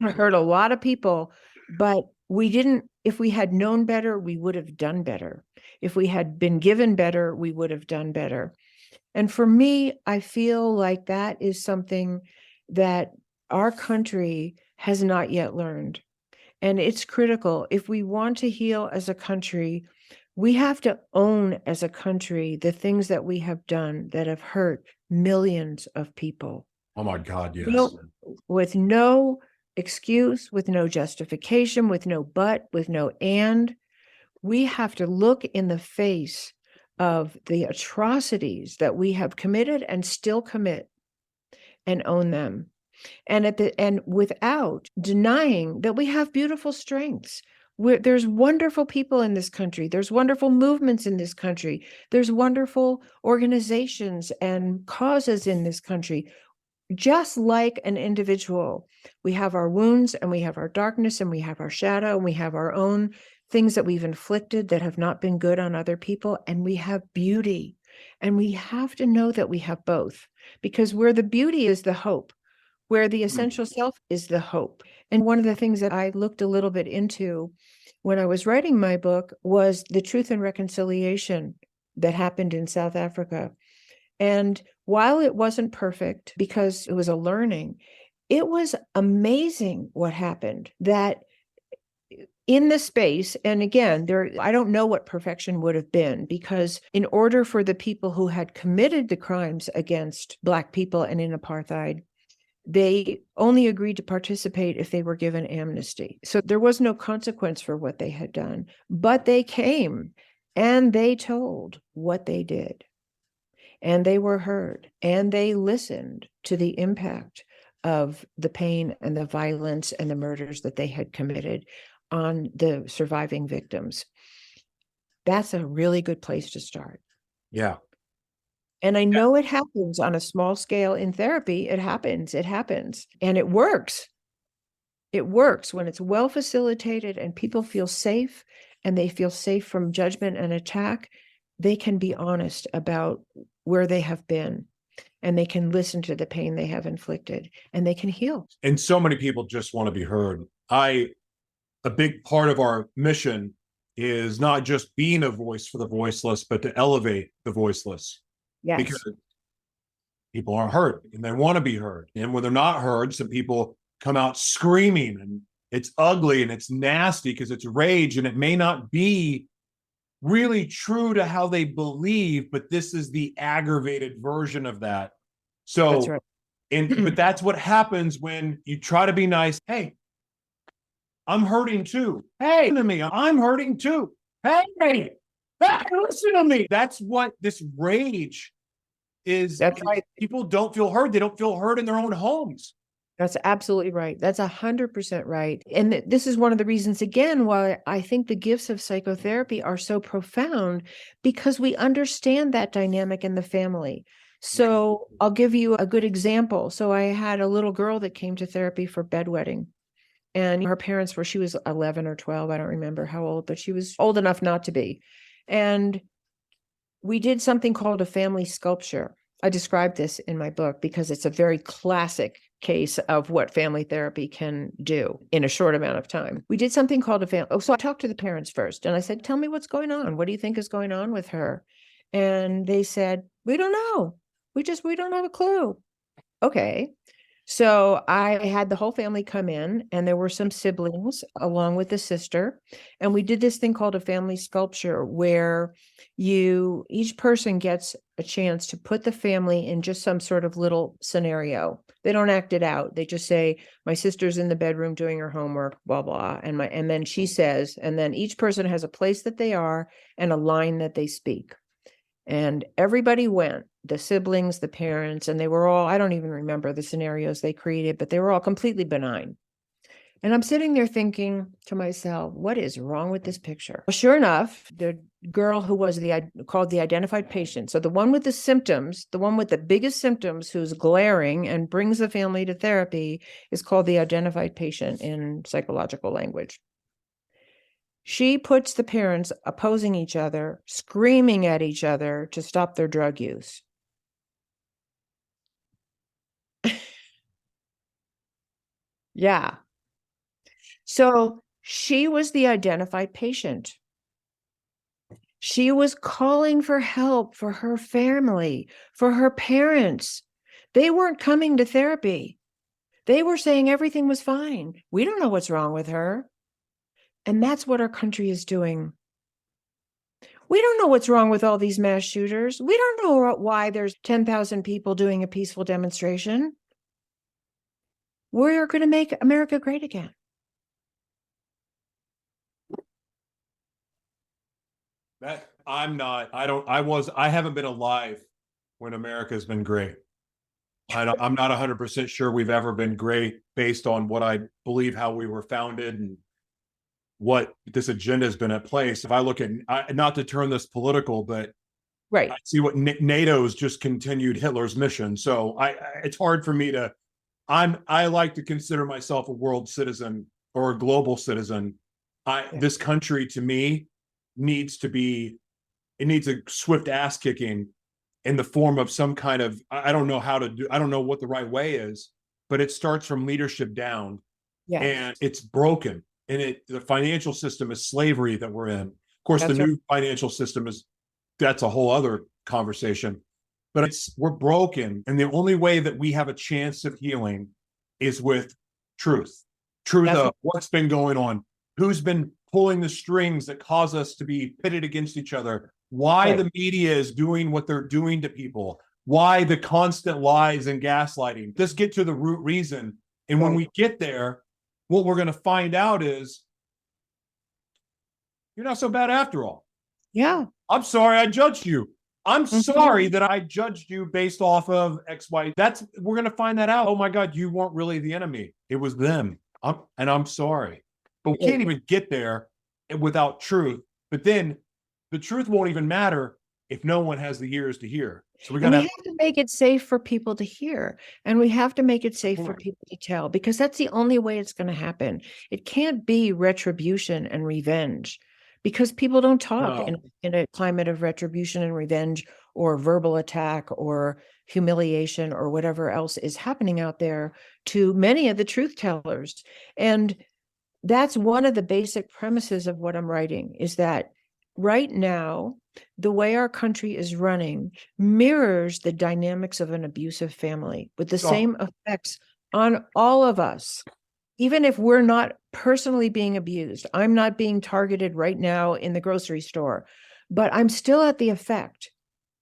have hurt a lot of people, but we didn't, if we had known better, we would have done better. If we had been given better, we would have done better. And for me, I feel like that is something that our country has not yet learned. And it's critical. If we want to heal as a country, we have to own as a country the things that we have done that have hurt millions of people. Oh my God, yes. With no excuse, with no justification, with no but, with no and. We have to look in the face of the atrocities that we have committed and still commit and own them. And without denying that we have beautiful strengths. There's wonderful people in this country. There's wonderful movements in this country. There's wonderful organizations and causes in this country. Just like an individual, we have our wounds and we have our darkness and we have our shadow and we have our own things that we've inflicted that have not been good on other people. And we have beauty. And we have to know that we have both, because where the beauty is the hope, where the essential self is the hope. And one of the things that I looked a little bit into when I was writing my book was the Truth and Reconciliation that happened in South Africa. And while it wasn't perfect, because it was a learning, it was amazing what happened. That in the space, and again, I don't know what perfection would have been, because in order for the people who had committed the crimes against Black people and in apartheid, they only agreed to participate if they were given amnesty. So there was no consequence for what they had done, but they came and they told what they did. And they were heard, and they listened to the impact of the pain and the violence and the murders that they had committed on the surviving victims. That's a really good place to start. Yeah. And I know it happens on a small scale in therapy. It happens. And it works. It works when it's well facilitated and people feel safe, and they feel safe from judgment and attack. They can be honest about where they have been, and they can listen to the pain they have inflicted, and they can heal. And so many people just want to be heard. A big part of our mission is not just being a voice for the voiceless, but to elevate the voiceless. Yes. Because people aren't heard and they want to be heard. And when they're not heard, some people come out screaming, and it's ugly and it's nasty because it's rage, and it may not be really true to how they believe, but this is the aggravated version of that. So, that's right. but that's what happens when you try to be nice. Hey, I'm hurting too. Hey, listen to me. I'm hurting too. Hey, listen to me. That's what this rage is. That's right. People don't feel heard. They don't feel heard in their own homes. That's absolutely right. That's 100% right. And this is one of the reasons, again, why I think the gifts of psychotherapy are so profound, because we understand that dynamic in the family. So I'll give you a good example. So I had a little girl that came to therapy for bedwetting, and her parents she was 11 or 12. I don't remember how old, but she was old enough not to be. And we did something called a family sculpture. I described this in my book because it's a very classic case of what family therapy can do in a short amount of time. We did something called so I talked to the parents first, and I said, tell me what's going on. What do you think is going on with her? And they said, we don't know. We don't have a clue. Okay. So I had the whole family come in, and there were some siblings along with the sister. And we did this thing called a family sculpture, where each person gets a chance to put the family in just some sort of little scenario. They don't act it out. They just say, my sister's in the bedroom doing her homework, blah, blah. And then she says, and then each person has a place that they are and a line that they speak. And everybody went, the siblings, the parents, and they were all, I don't even remember the scenarios they created, but they were all completely benign. And I'm sitting there thinking to myself, what is wrong with this picture? Well, sure enough, the girl who was called the identified patient. So the one with the symptoms, the one with the biggest symptoms, who's glaring and brings the family to therapy, is called the identified patient in psychological language. She puts the parents opposing each other, screaming at each other to stop their drug use. Yeah. So she was the identified patient. She was calling for help for her family, for her parents. They weren't coming to therapy. They were saying everything was fine. We don't know what's wrong with her. And that's what our country is doing. We don't know what's wrong with all these mass shooters. We don't know why there's 10,000 people doing a peaceful demonstration. We're going to make America great again. I haven't been alive when America's been great. I'm not 100% sure we've ever been great based on what I believe, how we were founded, and what this agenda has been at place. If I look at, not to turn this political, but right, I see what NATO's just continued Hitler's mission. So it's hard for me to, I like to consider myself a world citizen or a global citizen. This country to me needs a swift ass kicking in the form of some kind of, I don't know what the right way is, but it starts from leadership down. Yes. And it's broken. And the financial system is slavery that we're in. Of course, the new financial system that's a whole other conversation, but we're broken. And the only way that we have a chance of healing is with truth of what's been going on, who's been pulling the strings that cause us to be pitted against each other, why the media is doing what they're doing to people, why the constant lies and gaslighting. Just get to the root reason. And when we get there, what we're going to find out is you're not so bad after all. Yeah. I'm sorry I judged you. I'm sorry that I judged you based off of X, Y. We're going to find that out. Oh my God, you weren't really the enemy. It was them. I'm sorry. But we can't even get there without truth. But then the truth won't even matter if no one has the ears to hear. So we have to make it safe for people to hear, and we have to make it safe for people to tell, because that's the only way it's going to happen. It can't be retribution and revenge, because people don't talk in a climate of retribution and revenge, or verbal attack, or humiliation, or whatever else is happening out there to many of the truth tellers. And that's one of the basic premises of what I'm writing, is that right now, the way our country is running mirrors the dynamics of an abusive family, with the same effects on all of us. Even if we're not personally being abused, I'm not being targeted right now in the grocery store, but I'm still at the effect.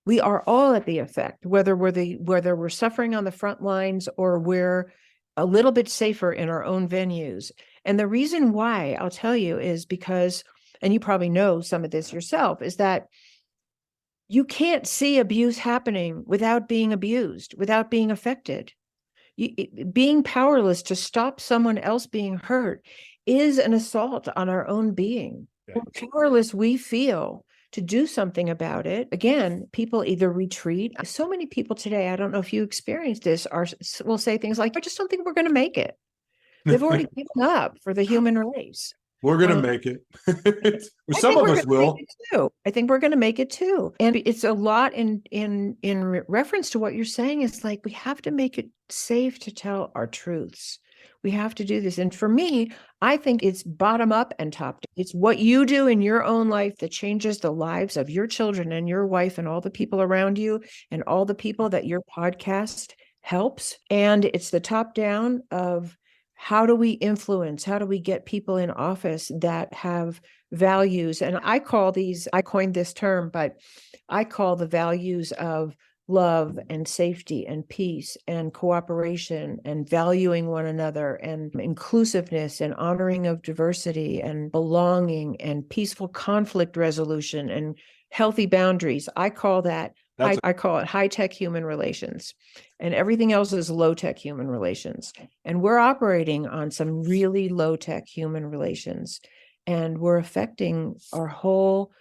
We are all at the effect, whether we're suffering on the front lines or we're a little bit safer in our own venues. And the reason why, I'll tell you, is because, and you probably know some of this yourself, is that you can't see abuse happening without being abused, without being affected. Being powerless to stop someone else being hurt is an assault on our own being. The more powerless we feel to do something about it, again, people either retreat. So many people today, I don't know if you experienced this, will say things like, I just don't think we're going to make it. They've already given up for the human race. We're going to make it. Some of us will. I think we're going to make it too. And it's a lot in reference to what you're saying. It's like, we have to make it safe to tell our truths. We have to do this. And for me, I think it's bottom up and top down. It's what you do in your own life that changes the lives of your children and your wife and all the people around you and all the people that your podcast helps. And it's the top down of how do we influence, how do we get people in office that have values? And I coined this term, but I call the values of love and safety and peace and cooperation and valuing one another and inclusiveness and honoring of diversity and belonging and peaceful conflict resolution and healthy boundaries. I call it high-tech human relations, and everything else is low-tech human relations. And we're operating on some really low-tech human relations, and we're affecting our whole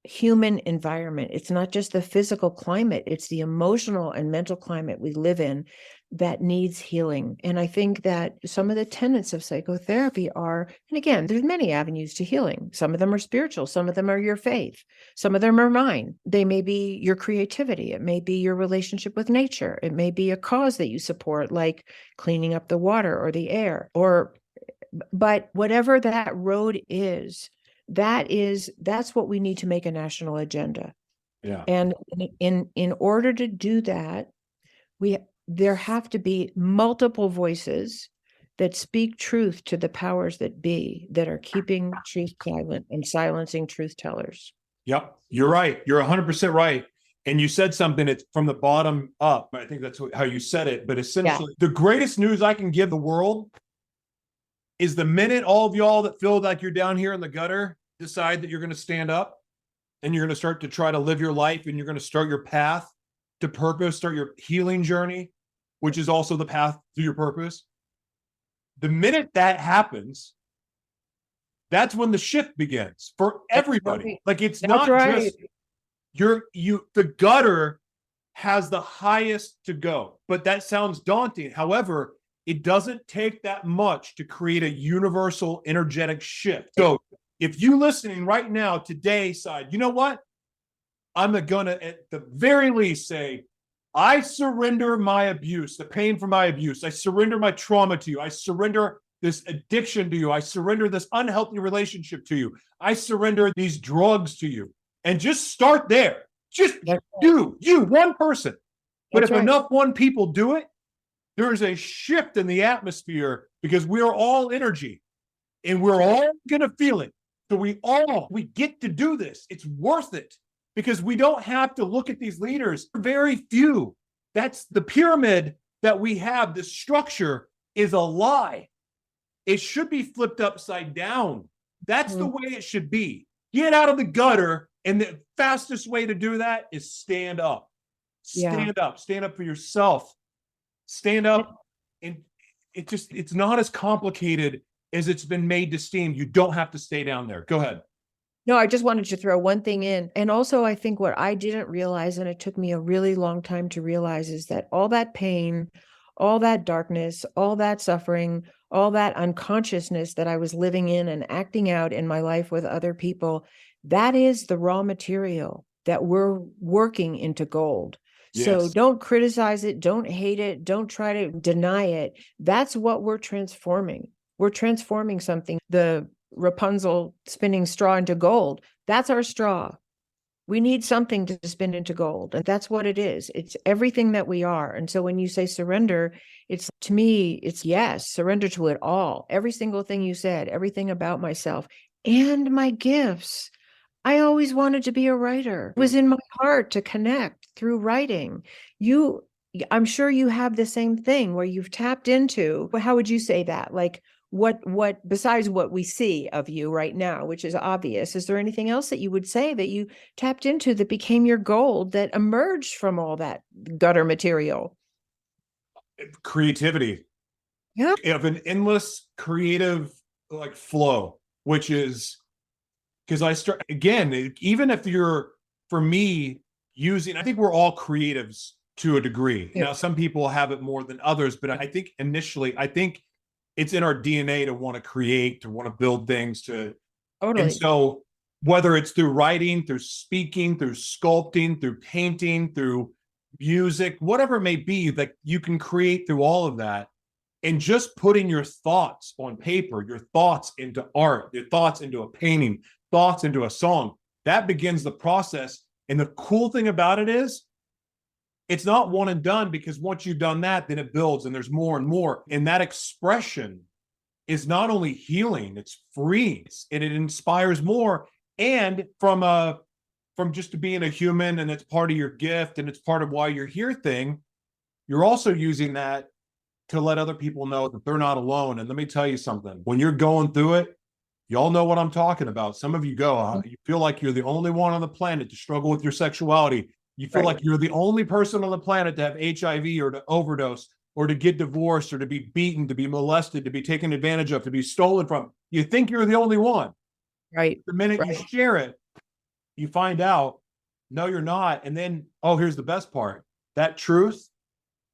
human environment. It's not just the physical climate, it's the emotional and mental climate we live in that needs healing. And I think that some of the tenets of psychotherapy are, and again, there's many avenues to healing. Some of them are spiritual, some of them are your faith, some of them are mine. They may be your creativity, it may be your relationship with nature, it may be a cause that you support, like cleaning up the water or the air, but whatever that road is, that's what we need to make a national agenda. Yeah. And in order to do that, there have to be multiple voices that speak truth to the powers that be, that are keeping truth silent and silencing truth tellers. Yep. You're right. You're 100% right. And you said something, it's from the bottom up. I think that's how you said it. But essentially, the greatest news I can give the world is the minute all of y'all that feel like you're down here in the gutter decide that you're going to stand up and you're going to start to try to live your life, and you're going to start your path to purpose, start your healing journey, which is also the path to your purpose. The minute that happens, that's when the shift begins for everybody. Right. Like, it's That's not right. just the gutter has the highest to go, but that sounds daunting. However, it doesn't take that much to create a universal energetic shift. So if you listening right now today decide, you know what? I'm going to, at the very least, say, I surrender my abuse, the pain from my abuse. I surrender my trauma to you. I surrender this addiction to you. I surrender this unhealthy relationship to you. I surrender these drugs to you. And just start there. Just you, one person. But if enough people do it, there is a shift in the atmosphere, because we are all energy and we're all going to feel it. So we get to do this. It's worth it, because we don't have to look at these leaders. Very few. That's the pyramid that we have. This structure is a lie. It should be flipped upside down. That's the way it should be. Get out of the gutter. And the fastest way to do that is stand up. Stand up. Stand up for yourself. Stand up. And it's not as complicated as it's been made to seem. You don't have to stay down there. Go ahead. No, I just wanted to throw one thing in. And also, I think what I didn't realize, and it took me a really long time to realize, is that all that pain, all that darkness, all that suffering, all that unconsciousness that I was living in and acting out in my life with other people, that is the raw material that we're working into gold. Yes. So don't criticize it. Don't hate it. Don't try to deny it. That's what we're transforming. We're transforming something. The Rapunzel spinning straw into gold. That's our straw. We need something to spin into gold. And that's what it is. It's everything that we are. And so when you say surrender, to me, it's yes, surrender to it all. Every single thing you said, everything about myself and my gifts. I always wanted to be a writer. It was in my heart to connect through writing. I'm sure you have the same thing where you've tapped into, how would you say that? Like, what besides what we see of you right now, which is obvious, is there anything else that you would say that you tapped into that became your gold, that emerged from all that gutter material? Creativity. Yeah. You have an endless creative flow, which is, because I start again, even if you're, for me, I think we're all creatives to a degree. Yeah. Now, some people have it more than others, but I think initially, it's in our DNA to want to create, to want to build things, totally. And so whether it's through writing, through speaking, through sculpting, through painting, through music, whatever it may be, that you can create through all of that. And just putting your thoughts on paper, your thoughts into art, your thoughts into a painting, thoughts into a song, that begins the process. And the cool thing about it is it's not one and done, because once you've done that, then it builds and there's more and more. And that expression is not only healing, it's freeing, and it inspires more. And from just being a human, and it's part of your gift and it's part of why you're here thing, you're also using that to let other people know that they're not alone. And let me tell you something, when you're going through it, y'all know what I'm talking about. Some of you you feel like you're the only one on the planet to struggle with your sexuality. You feel like you're the only person on the planet to have HIV or to overdose or to get divorced or to be beaten, to be molested, to be taken advantage of, to be stolen from. You think you're the only one. Right. The minute you share it, you find out, no, you're not. And then, oh, here's the best part. That truth,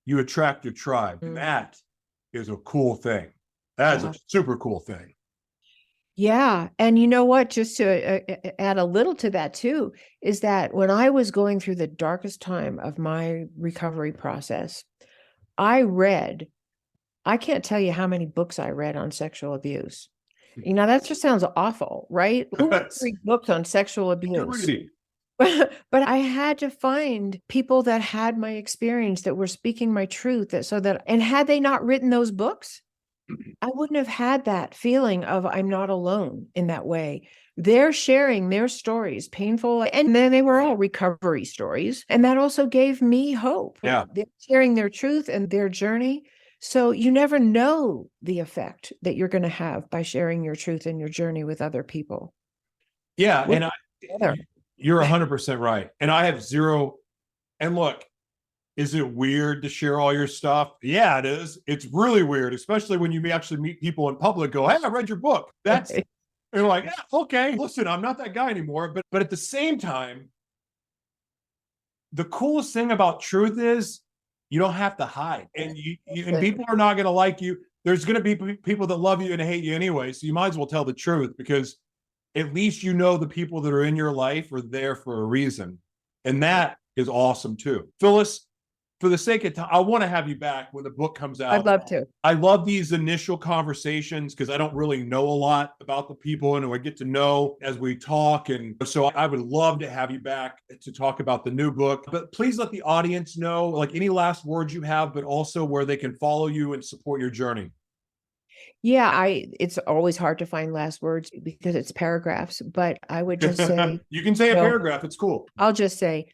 you attract your tribe. And that is a cool thing. That is a super cool thing. Yeah. And you know what, just to add a little to that too, is that when I was going through the darkest time of my recovery process, I can't tell you how many books I read on sexual abuse. You know, that just sounds awful, right? Who would read books on sexual abuse? But I had to find people that had my experience, that were speaking my truth, and had they not written those books, I wouldn't have had that feeling of I'm not alone in that way. They're sharing their stories, painful, and then they were all recovery stories. And that also gave me hope. Yeah. They're sharing their truth and their journey. So you never know the effect that you're going to have by sharing your truth and your journey with other people. Yeah. You're 100% right. And I have zero. And look, is it weird to share all your stuff? Yeah, it is. It's really weird, especially when you actually meet people in public, go, hey, I read your book. That's, and you're like, yeah, okay, listen, I'm not that guy anymore. But at the same time, the coolest thing about truth is you don't have to hide. And and people are not going to like you. There's going to be people that love you and hate you anyway. So you might as well tell the truth, because at least you know the people that are in your life are there for a reason. And that is awesome too. Phyllis, for the sake of time, I want to have you back when the book comes out. I'd love to. I love these initial conversations because I don't really know a lot about the people, and I get to know as we talk. And so I would love to have you back to talk about the new book. But please let the audience know, like, any last words you have, but also where they can follow you and support your journey. Yeah, it's always hard to find last words because it's paragraphs, but I would just say, you can say a paragraph. It's cool. I'll just say,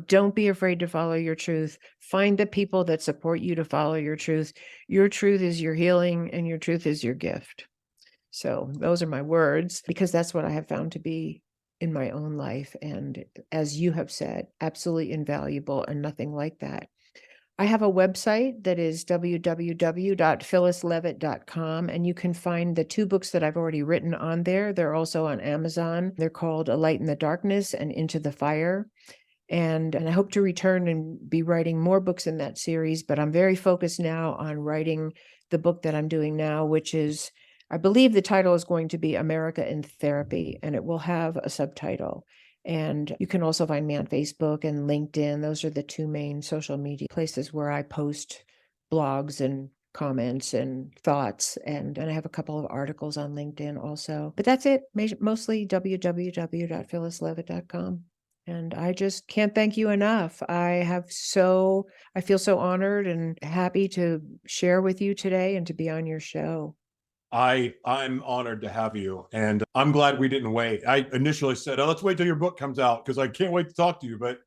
don't be afraid to follow your truth. Find the people that support you to follow your truth. Your truth is your healing, and your truth is your gift. So those are my words, because that's what I have found to be in my own life. And as you have said, absolutely invaluable and nothing like that. I have a website that is www.phyllisleavitt.com, and you can find the 2 books that I've already written on there. They're also on Amazon. They're called A Light in the Darkness and Into the Fire. And I hope to return and be writing more books in that series, but I'm very focused now on writing the book that I'm doing now, which is, I believe the title is going to be America in Therapy, and it will have a subtitle. And you can also find me on Facebook and LinkedIn. Those are the 2 main social media places where I post blogs and comments and thoughts. And I have a couple of articles on LinkedIn also. But that's it, mostly www.phyllisleavitt.com. And I just can't thank you enough. I feel so honored and happy to share with you today and to be on your show. I'm honored to have you, and I'm glad we didn't wait. I initially said, oh, let's wait till your book comes out because I can't wait to talk to you. But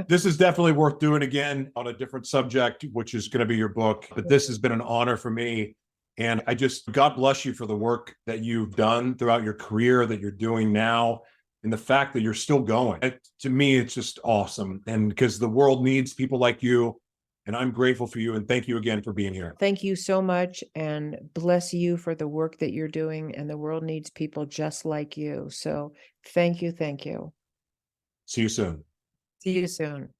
this is definitely worth doing again on a different subject, which is going to be your book. But this has been an honor for me. And God bless you for the work that you've done throughout your career, that you're doing now, and the fact that you're still going. To me, it's just awesome. And because the world needs people like you. And I'm grateful for you. And thank you again for being here. Thank you so much. And bless you for the work that you're doing. And the world needs people just like you. So thank you. Thank you. See you soon. See you soon.